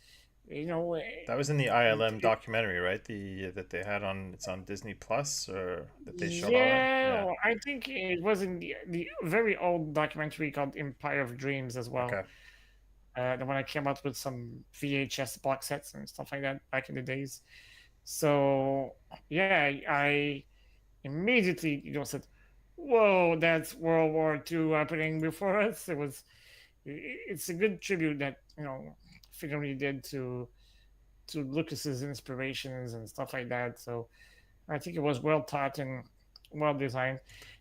S1: You know,
S2: That was in the ILM documentary, right? The that they had on, it's on Disney Plus, or that they showed all that.
S1: yeah,
S2: Yeah.
S1: well, I think it was in the very old documentary called Empire of Dreams as well.
S2: Okay.
S1: The one I came out with some VHS box sets and stuff like that back in the days. So yeah, I immediately said, "Whoa, that's World War II happening before us." It's a good tribute that Filoni did to Lucas's inspirations and stuff like that. So I think it was well taught and well designed,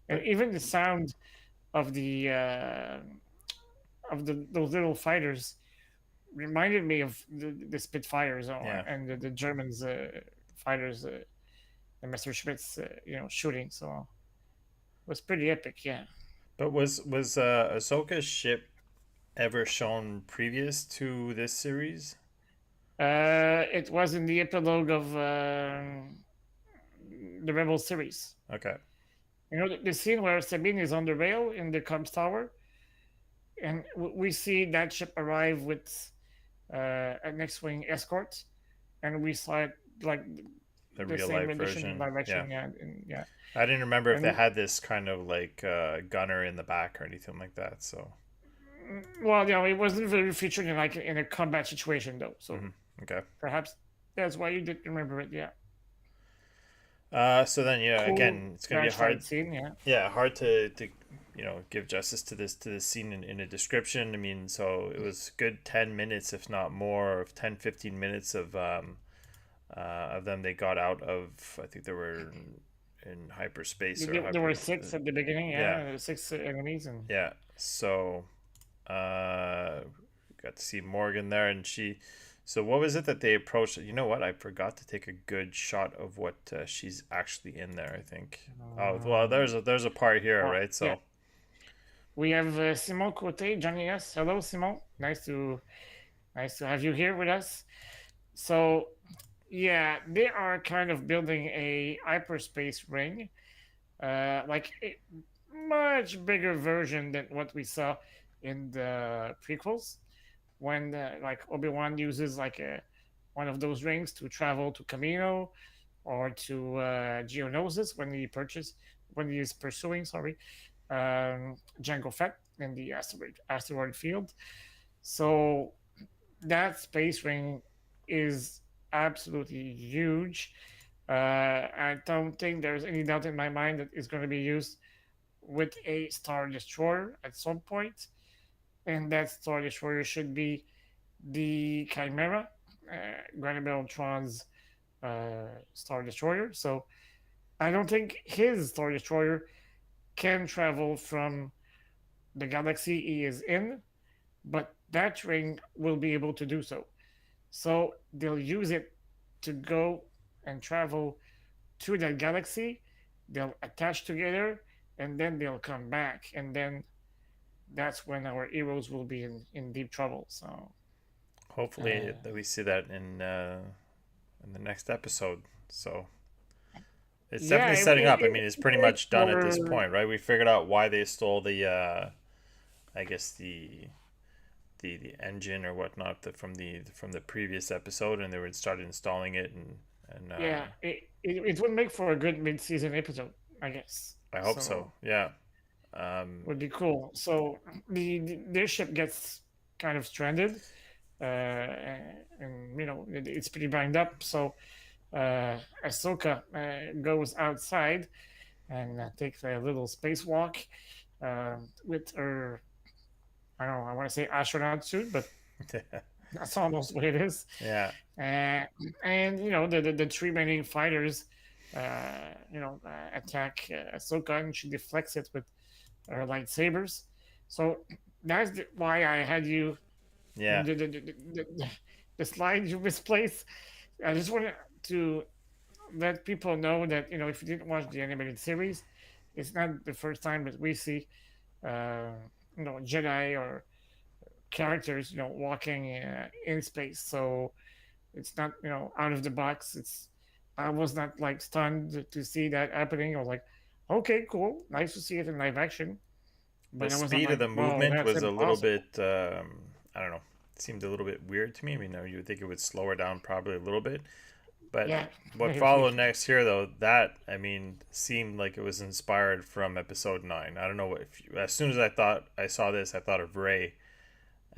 S1: and
S2: But
S1: even the sound of the those little fighters reminded me of the Spitfires
S2: yeah.
S1: and the Germans fighters, the Messerschmitts, shooting. So it was pretty epic, yeah.
S2: But was Ahsoka's ship ever shown previous to this series?
S1: It was in the epilogue of the Rebel series.
S2: Okay.
S1: The scene where Sabine is on the rail in the comms tower, and we see that ship arrive with an X-wing escort, and we saw it like
S2: The
S1: the
S2: real
S1: same
S2: life
S1: rendition and
S2: version. Yeah.
S1: direction, yeah, and, yeah.
S2: I didn't remember if they
S1: And
S2: had this kind of like gunner in the back or anything like that. So,
S1: well, it wasn't very featured in like in a combat situation though, so
S2: okay.
S1: perhaps that's why you didn't remember it. Yeah,
S2: So then, yeah,
S1: cool
S2: again, it's gonna be
S1: crash
S2: hard.
S1: fight scene. Yeah,
S2: Hard to give justice to this scene in a description. I mean, so it was good 10 minutes, if not more, of 10-15 minutes of them. They got out of, I think they were in hyperspace or
S1: there were
S2: hyper.
S1: six at the beginning.
S2: Yeah,
S1: Yeah, six enemies, and
S2: yeah. So, got to see Morgan there, and she. So what was it that they approached? You know what? I forgot to take a good shot of what she's actually in there. I think. Oh well, there's a part here,
S1: well,
S2: right?
S1: yeah,
S2: So
S1: we have Simon Cote joining us. Hello, Simon. Nice to have you here with us. So, yeah, they are kind of building a hyperspace ring, like much bigger version than what we saw in the prequels, when like Obi-Wan uses like a one of those rings to travel to Camino or to Geonosis when he is pursuing, sorry, Jango Fett in the asteroid field. So that space ring is absolutely huge. I don't think there's any doubt in my mind that it's going to be used with a Star Destroyer at some point, and that Star Destroyer should be the Chimera, Grand Tron's Star Destroyer. So I don't think his Star Destroyer can travel from the galaxy he is in, but that ring will be able to do so. So they'll use it to go and travel to that galaxy. They'll attach together, and then they'll come back, and then that's when our heroes will be in deep trouble. So
S2: Hopefully,
S1: uh,
S2: that we see that in the next episode. So it's
S1: yeah,
S2: definitely setting up. I mean, it's
S1: it
S2: pretty
S1: makes
S2: much done at this
S1: for
S2: point, right? We figured out why they stole the, I guess the engine or whatnot from the previous episode, and they were started installing it, and
S1: yeah, it would make for a good mid-season episode, I guess.
S2: I hope so.
S1: So
S2: Yeah. Um,
S1: would be cool. So their ship gets kind of stranded, and it's pretty banged up. So Ahsoka goes outside and takes a little spacewalk with her. I don't know. I want to say astronaut suit, but that's almost what it is.
S2: yeah.
S1: Uh, and the three remaining fighters, attack Ahsoka, and she deflects it with her lightsabers. So that's why I had you
S2: Yeah.
S1: the slide you misplaced. I just wanted to let people know that if you didn't watch the animated series, it's not the first time that we see uh, Jedi or characters walking in space. So it's not out of the box. I was not like stunned to see that happening. I was like, okay, cool, nice to see it in live action.
S2: The
S1: But I was not
S2: speed of
S1: like,
S2: the
S1: whoa,
S2: movement
S1: that's
S2: was a little
S1: impossible.
S2: bit, I don't know, seemed a little bit weird to me. I mean, you would think it would slow her down probably a little bit. But
S1: Yeah,
S2: what
S1: maybe.
S2: followed next here, though, that, I mean, seemed like it was inspired from episode 9. I don't know what, as soon as I thought I saw this, I thought of Rey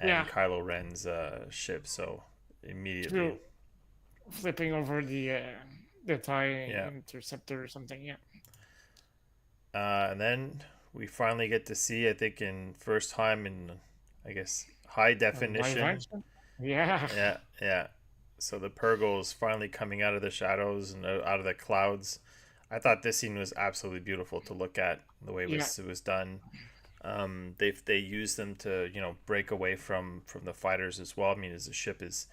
S1: Yeah,
S2: and Kylo Ren's ship. So immediately,
S1: true. Flipping over the tie
S2: yeah.
S1: interceptor or something. Yeah.
S2: And then we finally get to see, I think, in first time in, I guess, high
S1: Live
S2: definition.
S1: action. Yeah.
S2: Yeah, yeah. So the Purgle is finally coming out of the shadows and out of the clouds. I thought this scene was absolutely beautiful to look at the way
S1: Yeah.
S2: it was done. They used them to break away from the fighters as well. I mean, as the ship is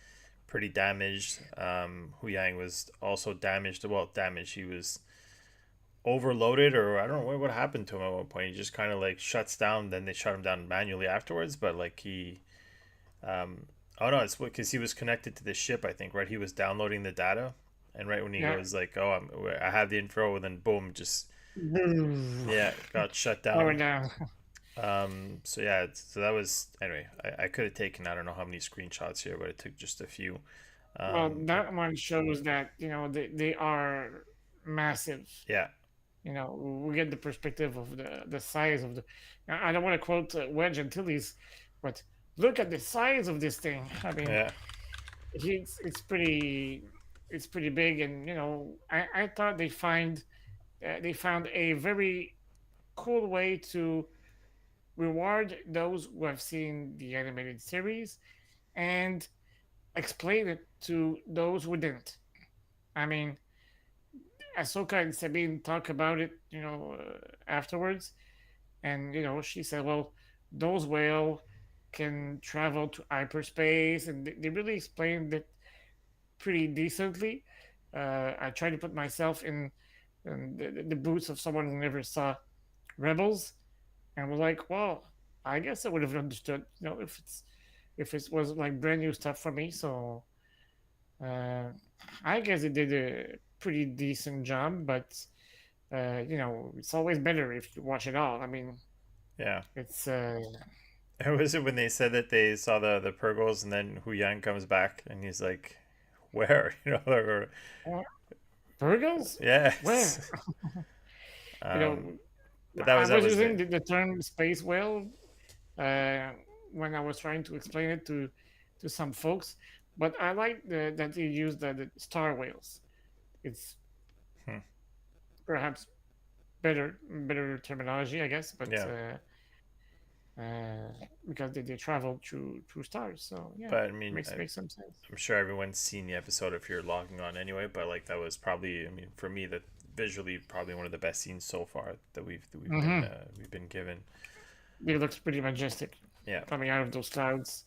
S2: pretty damaged. Hu Yang was also damaged. Well, damaged. He was overloaded, or I don't know what happened to him at one point. He just kind of like shuts down. Then they shut him down manually afterwards. But like um, oh no, it's because he was connected to the ship. I think right. He was downloading the data, and right when he
S1: Yeah.
S2: goes like, "Oh, I have the info," and then boom, just
S1: Boom.
S2: yeah, got shut
S1: Power
S2: down.
S1: down.
S2: So yeah, so that was anyway. I could have taken I don't know how many screenshots here, but it took just a few.
S1: Well,
S2: But
S1: that one shows that they are massive.
S2: yeah,
S1: We get the perspective of the size of the. I don't want to quote Wedge Antilles, but look at the size of this thing. I mean,
S2: yeah,
S1: it's pretty big, and I thought they found a very cool way to reward those who have seen the animated series and explain it to those who didn't. I mean, Ahsoka and Sabine talk about it, afterwards, and she said, "Well, those whale can travel to hyperspace," and they really explained it pretty decently. I tried to put myself in the boots of someone who never saw Rebels, and was like, "Well, I guess I would have understood, if it was like brand new stuff for me." So uh, I guess it did a pretty decent job, but it's always better if you watch it all. I mean,
S2: Yeah.
S1: it's
S2: Was it when they said that they saw the Purgles and then Hu Yan comes back and he's like, where? Or,
S1: uh, Virgos? Where?
S2: yes.
S1: You know,
S2: um, but
S1: I
S2: that
S1: was
S2: was
S1: using
S2: the
S1: the term space whale uh, when I was trying to explain it to some folks, but I like that they use the star whales. It's
S2: hmm,
S1: perhaps better terminology, I guess, but
S2: yeah.
S1: because they travel through stars, so yeah,
S2: But I mean,
S1: makes some sense.
S2: I'm sure everyone's seen the episode if you're logging on anyway. But like that was probably, I mean, for me, that visually probably one of the best scenes so far
S1: Hmm.
S2: we've been given.
S1: It looks pretty majestic
S2: Yeah.
S1: coming out of those clouds.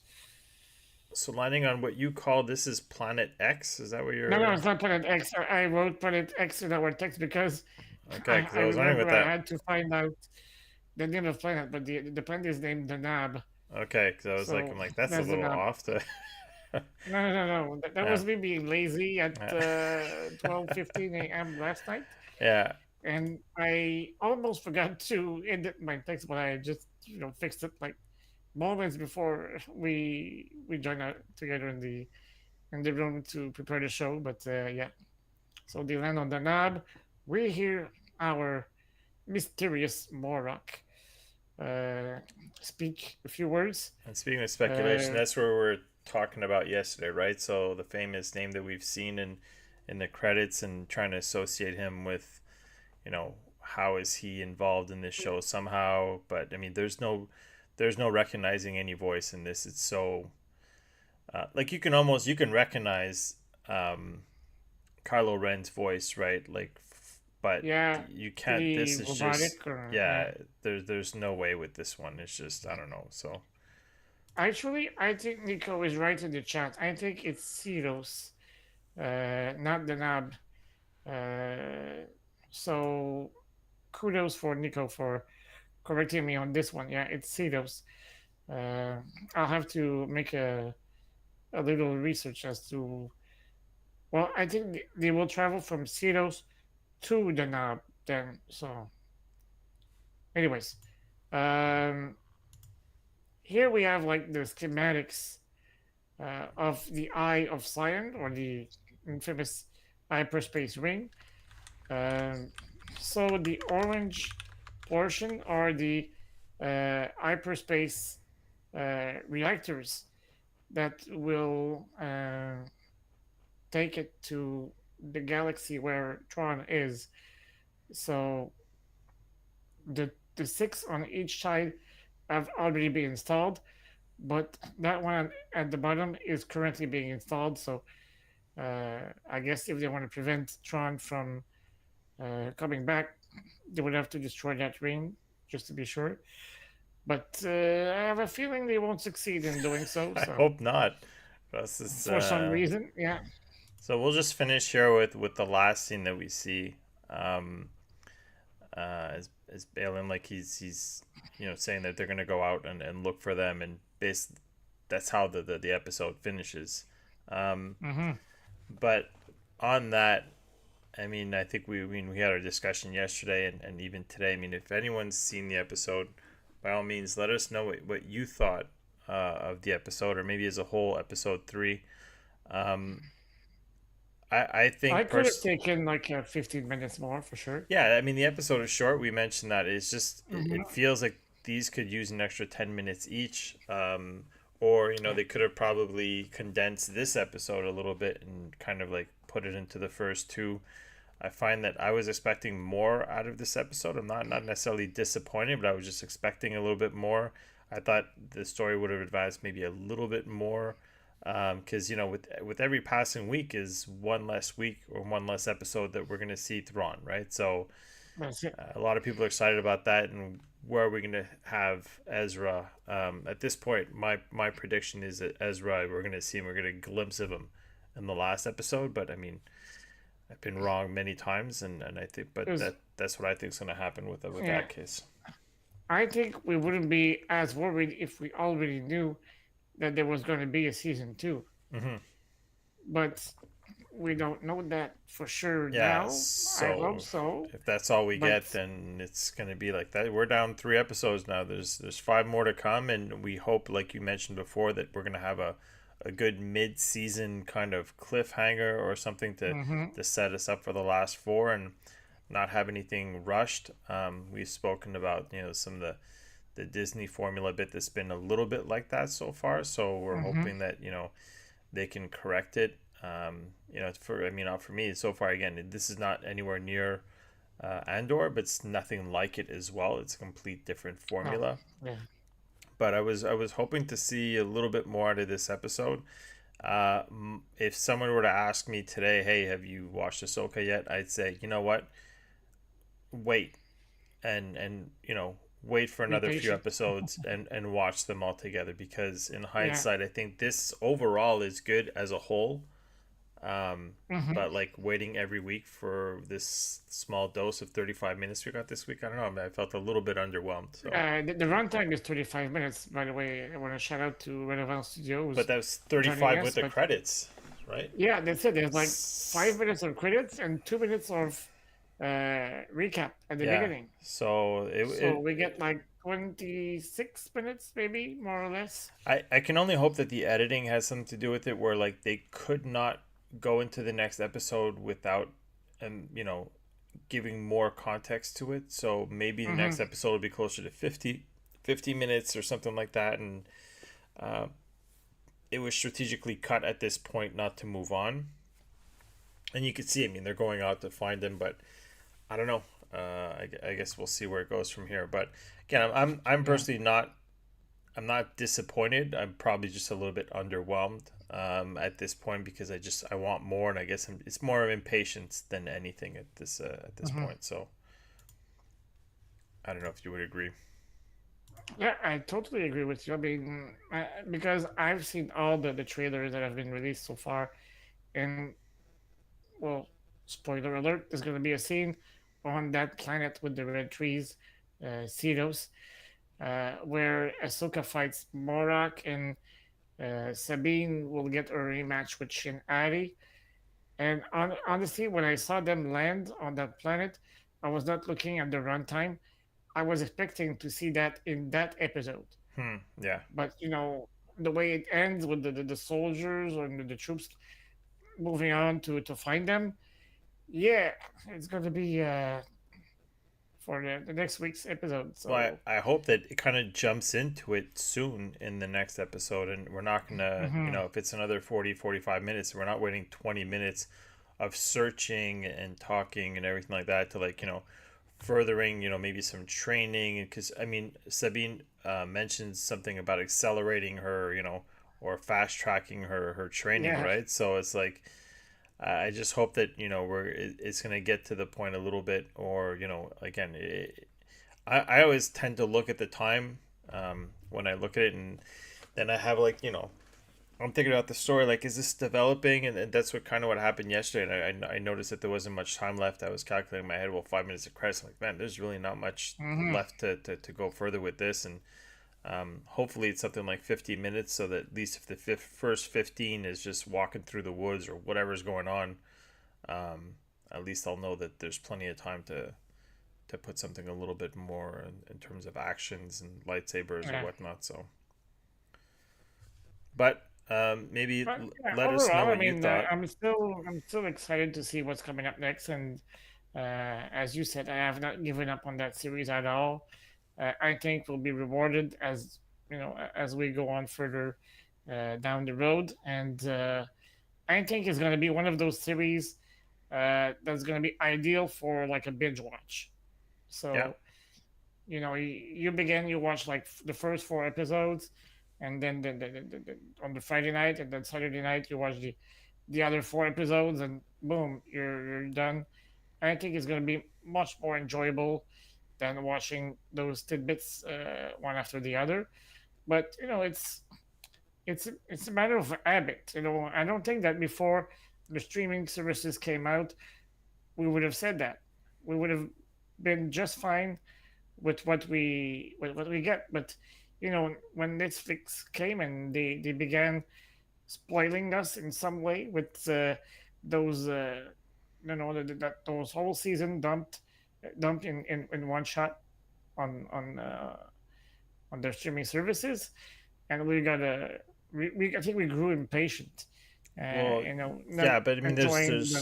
S2: So landing on what you call this is Planet X. Is that what
S1: No,
S2: you're?
S1: it's not Planet X. I wrote Planet X in our text because
S2: Okay, because
S1: I
S2: I was wondering
S1: remember
S2: what
S1: I
S2: that.
S1: had to find out the name of planet, but the planet is named the Nab.
S2: Okay, because I was like,
S1: So
S2: I'm like that's a
S1: that's the
S2: little
S1: Nab.
S2: off to.
S1: No. That
S2: Yeah.
S1: was me being lazy at
S2: Yeah.
S1: 12:15 a.m. last night,
S2: Yeah.
S1: and I almost forgot to edit my text, but I just fixed it like moments before we joined out together in the room to prepare the show. But yeah, so they land on the Nab. We hear our mysterious Morok uh, speak a few words.
S2: And speaking of speculation,
S1: Uh,
S2: that's where we were talking about yesterday, right? So the famous name that we've seen in the credits and trying to associate him with, how is he involved in this show somehow? But I mean, there's no recognizing any voice in this. It's so like you can recognize um, Kylo Ren's voice, right? Like, but
S1: yeah,
S2: you can't.
S1: pretty
S2: This is just
S1: robotic. Or, yeah.
S2: yeah. There's no way with this one. It's just I don't know. So
S1: Actually, I think Nico is right in the chat. I think it's Ceros, not the Nab. Uh, so kudos for Nico for correcting me on this one. Yeah, it's Ceros. Uh, I'll have to make a little research as to. Well, I think they will travel from Ceros to the Nab then. So, anyways, um, here we have like the schematics of the Eye of Sion, or the infamous hyperspace ring. Um, so the orange portion are the hyperspace reactors that will take it to the galaxy where Tron is. So the six on each side have already been installed, but that one at the bottom is currently being installed. So I guess if they want to prevent Tron from coming back, they would have to destroy that ring just to be sure. But I have a feeling they won't succeed in doing so.
S2: I
S1: So
S2: hope not. This is,
S1: for some reason, yeah.
S2: so we'll just finish here with the last scene that we see. Um, as Balin, like he's saying that they're gonna go out and look for them, and basically that's how the episode finishes. Um,
S1: Mm-hmm.
S2: but on that, I mean, I think we had our discussion yesterday and even today. I mean, if anyone's seen the episode, by all means, let us know what you thought of the episode, or maybe as a whole, episode 3. Um, I
S1: I
S2: think
S1: could have taken like 15 minutes more for sure.
S2: yeah, I mean the episode is short. We mentioned that it's just it
S1: Mm-hmm.
S2: feels like these could use an extra 10 minutes each, or
S1: Yeah.
S2: they could have probably condensed this episode a little bit and kind of like put it into the first two. I find that I was expecting more out of this episode. I'm not necessarily disappointed, but I was just expecting a little bit more. I thought the story would have advanced maybe a little bit more, because with every passing week is one less week or one less episode that we're gonna see Thrawn, right? So
S1: That's it.
S2: a lot of people are excited about that, and where are we gonna have Ezra? At this point, my prediction is that Ezra, we're gonna see him, we're gonna get a glimpse of him in the last episode, but I mean I've been wrong many times, and I think, but
S1: Because
S2: that's what I think is going to happen with
S1: yeah,
S2: that case.
S1: I think we wouldn't be as worried if we already knew that there was going to be a season two.
S2: Hmm.
S1: But we don't know that for sure
S2: Yeah,
S1: now. I hope
S2: so
S1: so,
S2: if that's all we
S1: but
S2: get, then it's gonna be like that. We're down 3 episodes now. There's five more to come, and we hope, like you mentioned before, that we're gonna have a good mid-season kind of cliffhanger or something
S1: mm-hmm,
S2: to set us up for the last four and not have anything rushed. We've spoken about some of the Disney formula bit that's been a little bit like that so far. So we're
S1: mm-hmm,
S2: hoping that they can correct it. For I mean, not for me so far. Again, this is not anywhere near Andor, but it's nothing like it as well. It's a complete different
S1: no,
S2: formula.
S1: yeah,
S2: But I was hoping to see a little bit more out of this episode. If someone were to ask me today, "Hey, have you watched Ahsoka yet?" I'd say, you know what, wait and wait for
S1: be
S2: another few
S1: patient.
S2: episodes and watch them all together, because in
S1: Yeah,
S2: hindsight I think this overall is good as a whole. um
S1: mm-hmm.
S2: but like waiting every week for this small dose of 35 minutes we got this week, I don't know, I mean, I felt a little bit underwhelmed. So
S1: The runtime is 35 minutes, by the way. I want to shout out to Relevant
S2: but
S1: Studios
S2: that was
S1: joining
S2: 35 with
S1: us.
S2: the
S1: But
S2: credits, right?
S1: yeah, that's it. There's like 5 minutes of credits and 2 minutes of recap at the
S2: Yeah,
S1: beginning.
S2: so
S1: So we get like 26 minutes, maybe more or less.
S2: I can only hope that the editing has something to do with it, where like they could not go into the next episode without giving more context to it. So maybe the
S1: Mm-hmm.
S2: next episode will be closer to 50 minutes or something like that, and uh, it was strategically cut at this point not to move on. And you could see, I mean, they're going out to find him, but I don't know. I guess we'll see where it goes from here. But again, I'm
S1: Yeah.
S2: personally I'm not disappointed. I'm probably just a little bit underwhelmed at this point, because I want more, and I guess it's more of impatience than anything at this
S1: Mm-hmm.
S2: point. So I don't know if you would agree.
S1: Yeah, I totally agree with you. I mean, because I've seen all the trailers that have been released so far, and well, spoiler alert, there's going to be a scene on that planet with the red trees, Cedos, where Ahsoka fights Morak and Sabine will get a rematch with Shin Ari. And honestly, when I saw them land on that planet, I was not looking at the runtime. I was expecting to see that in that episode.
S2: Yeah.
S1: But, the way it ends with the soldiers or the troops moving on to find them, yeah, it's going to be for the next week's episode.
S2: Well,
S1: So,
S2: I hope that it kind of jumps into it soon in the next episode, and we're not gonna,
S1: mhm,
S2: if it's another 40 45 minutes, we're not waiting 20 minutes of searching and talking and everything like that to, like, furthering, maybe some training. Because I mean, Sabine mentions something about accelerating her, or fast tracking her training,
S1: yeah,
S2: right? So it's like, I just hope that it's gonna get to the point a little bit, or again, I always tend to look at the time, when I look at it, and then I have, like, I'm thinking about the story, like, is this developing? And that's what happened yesterday. And I noticed that there wasn't much time left. I was calculating in my head, well, 5 minutes of credits. I'm like, man, there's really not much
S1: mhm,
S2: left to go further with this. And hopefully it's something like 50 minutes, so that at least if the first 15 is just walking through the woods or whatever's going on, um, at least I'll know that there's plenty of time to put something a little bit more in terms of actions and lightsabers or
S1: yeah.
S2: whatnot. So, but maybe
S1: But yeah,
S2: let us know
S1: overall, I
S2: what you
S1: mean,
S2: thought.
S1: I'm still excited to see what's coming up next. And as you said, I have not given up on that series at all. I think we'll be rewarded as as we go on further down the road. And I think it's going to be one of those series that's going to be ideal for like a binge watch.
S2: Yeah.
S1: So you begin, you watch like the first 4 episodes, and then on the Friday night, and then Saturday night you watch the other 4 episodes, and boom, you're done. I think it's going to be much more enjoyable than watching those tidbits one after the other. But it's a matter of habit. I don't think that before the streaming services came out, we would have said that. We would have been just fine with what we get. But when Netflix came and they began spoiling us in some way with those that those whole season dumped in one shot on their streaming services, and we got I think we grew impatient,
S2: Well,
S1: not
S2: yeah, but I mean,
S1: enjoying
S2: there's
S1: the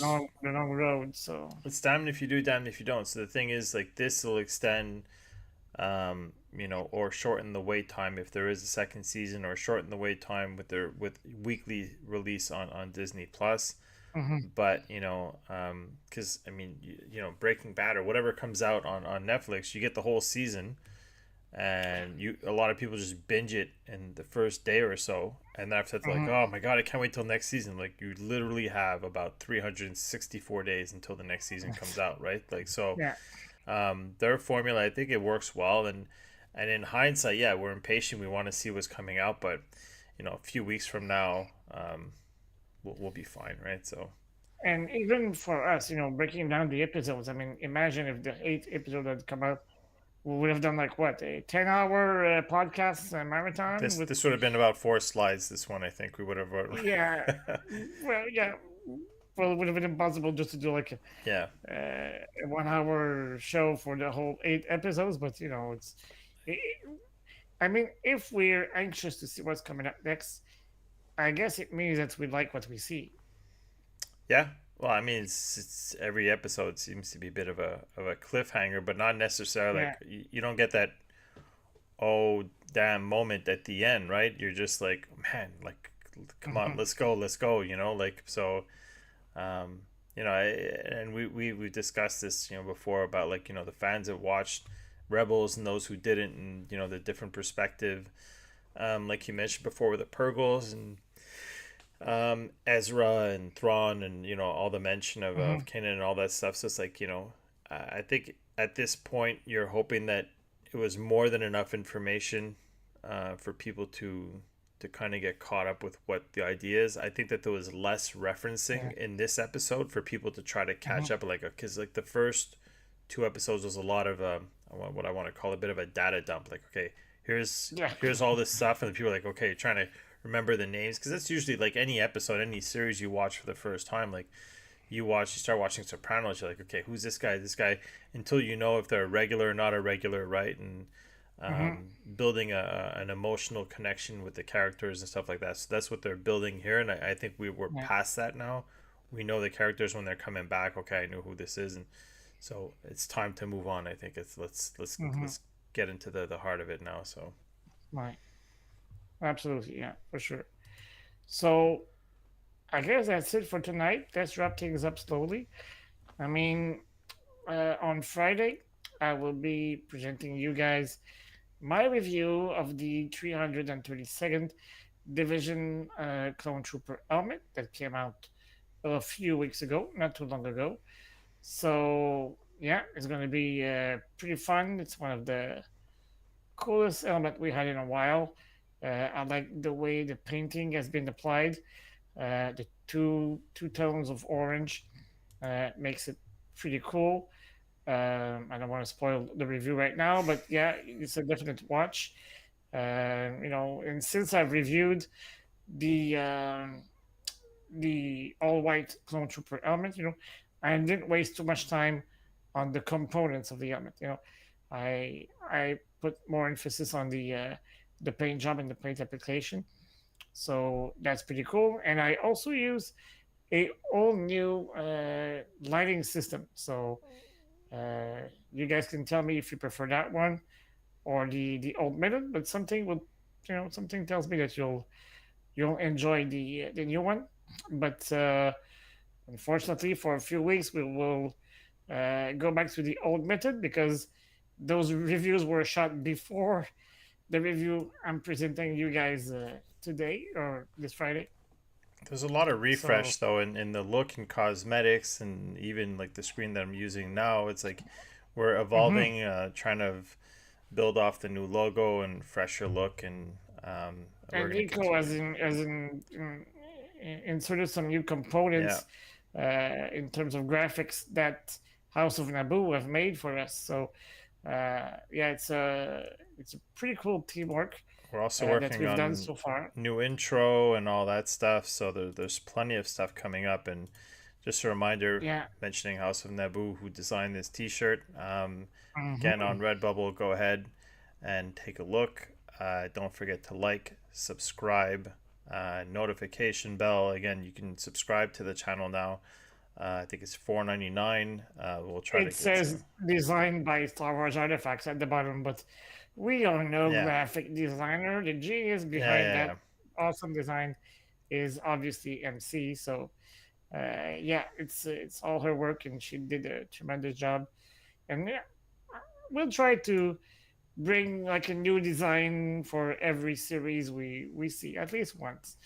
S1: long road. So
S2: it's damned if you do, damned if you don't. So the thing is, like, this will extend, or shorten the wait time if there is a second season, or shorten the wait time with their with weekly release on Disney Plus.
S1: mhm.
S2: But because I mean, Breaking Bad or whatever comes out on Netflix, you get the whole season, and a lot of people just binge it in the first day or so, and then after that's like,
S1: Mhm.
S2: oh my god, I can't wait till next season. Like, you literally have about 364 days until the next season comes out, right? Like, so
S1: Yeah,
S2: their formula, I think it works well, and in hindsight, yeah, we're impatient, we want to see what's coming out, but a few weeks from now, we'll be fine, right? So
S1: and even for us, breaking down the episodes. I mean, imagine if the 8 episode had come out, we would have done like what, a 10-hour podcast marathon with.
S2: this would have been about 4 slides. This one, I think we would have.
S1: Yeah, well, yeah. Well, it would have been impossible just to do like
S2: Yeah,
S1: a 1 hour show for the whole 8 episodes. But it, I mean, if we're anxious to see what's coming up next, I guess it means that we like what we see.
S2: yeah. Well, I mean, it's every episode seems to be a bit of a cliffhanger, but not necessarily
S1: Yeah.
S2: like you don't get that oh damn moment at the end, right? You're just like, man, like, come on,
S1: Hmm.
S2: let's go, like, so. Um, and we discussed this, before, about, like, the fans that watched Rebels and those who didn't, and the different perspective. Like you mentioned before, with the Purgles and Ezra and Thrawn, and all the mention of
S1: Hmm.
S2: Kanan and all that stuff. So it's like, I think at this point you're hoping that it was more than enough information for people to kind of get caught up with what the idea is. I think that there was less
S1: Yeah.
S2: referencing in this episode for people to try to
S1: Hmm.
S2: catch up, like, because like the first two episodes was a lot of what I want to call a bit of a data dump. Like, okay, here's
S1: Yeah.
S2: here's all this stuff, and people are like, okay, trying to remember the names, because that's usually like any episode, any series you watch for the first time. Like, you start watching Sopranos, you're like, okay, who's this guy, until you know if they're a regular or not a regular, right? And
S1: Hmm.
S2: building an emotional connection with the characters and stuff like that. So that's what they're building here, and I think we're
S1: Yeah.
S2: past that now. We know the characters when they're coming back. Okay, I know who this is, and so it's time to move on. I think it's
S1: Hmm.
S2: let's get into the heart of it now. So
S1: Right. Absolutely. Yeah, for sure. So I guess that's it for tonight. Let's wrap things up slowly. I mean, on Friday, I will be presenting you guys my review of the 332nd Division Clone Trooper helmet that came out a few weeks ago, not too long ago. So, yeah, it's going to be pretty fun. It's one of the coolest helmet we had in a while. I like the way the painting has been applied. The two tones of orange makes it pretty cool. I don't want to spoil the review right now, but yeah, it's a definite watch. And since I've reviewed the the all white clone trooper helmet, I didn't waste too much time on the components of the helmet. I put more emphasis on the paint job and the paint application. So that's pretty cool. And I also use a all new lighting system. So you guys can tell me if you prefer that one or the old method. But something tells me that you'll enjoy the new one. But unfortunately, for a few weeks, we will go back to the old method because those reviews were shot before the review I'm presenting you guys today or this Friday.
S2: there's a lot of
S1: So,
S2: refresh though in the look and cosmetics, and even like the screen that I'm using now. It's like we're
S1: mhm.
S2: evolving, trying to build off the new logo and fresher look, and we're
S1: And
S2: gonna
S1: Nico
S2: continue.
S1: as in inserted some new
S2: Yeah.
S1: components in terms of graphics that House of Naboo have made for us. So yeah, it's a pretty cool teamwork
S2: We're also
S1: that
S2: working
S1: we've done
S2: on
S1: so far.
S2: new intro and all that stuff. So there's plenty of stuff coming up, and just a reminder,
S1: Yeah.
S2: mentioning House of Naboo, who designed this T-shirt. Again,
S1: Hmm.
S2: on Redbubble, go ahead and take a look. Don't forget to like, subscribe, notification bell. Again, you can subscribe to the channel now. I think it's $4.99. We'll try to
S1: It
S2: get
S1: says
S2: some.
S1: designed by Star Wars Artifacts at the bottom, but we are no
S2: Yeah,
S1: graphic designer. The genius
S2: yeah,
S1: behind
S2: yeah,
S1: that
S2: yeah.
S1: awesome design is obviously MC. So yeah, it's all her work, and she did a tremendous job. And yeah, we'll try to bring like a new design for every series we see at least once.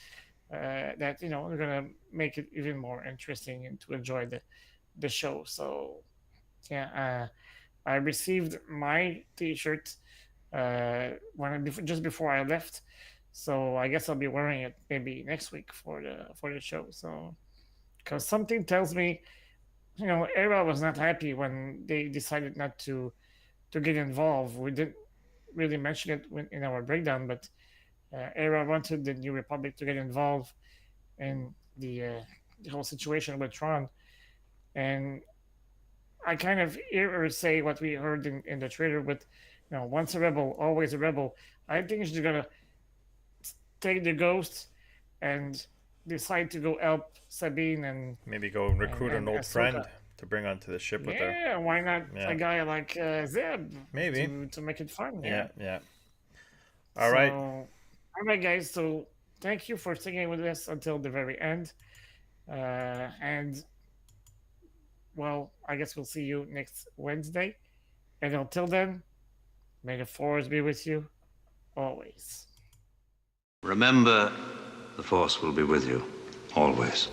S1: That we're gonna make it even more interesting and to enjoy the show. So yeah, I received my T-shirt just before I left, so I guess I'll be wearing it maybe next week for the show. So because something tells me, Era was not happy when they decided not to get involved. We didn't really mention it in our breakdown, but Era wanted the New Republic to get involved in the whole situation with Tron, and I kind of hear her say what we heard in the trailer with, once a rebel, always a rebel. I think she's gonna take the ghost and decide to go help Sabine
S2: Maybe go and recruit an
S1: and
S2: old
S1: Ahsoka.
S2: friend to bring onto the ship with her.
S1: Yeah, why not a
S2: Yeah,
S1: guy like Zeb
S2: maybe.
S1: to make it fun?
S2: Yeah,
S1: Yeah.
S2: yeah. All
S1: So,
S2: right.
S1: all right, guys. So, thank you for sticking with us until the very end. And well, I guess we'll see you next Wednesday. And until then, may the force be with you always.
S3: Remember, the Force will be with you, always.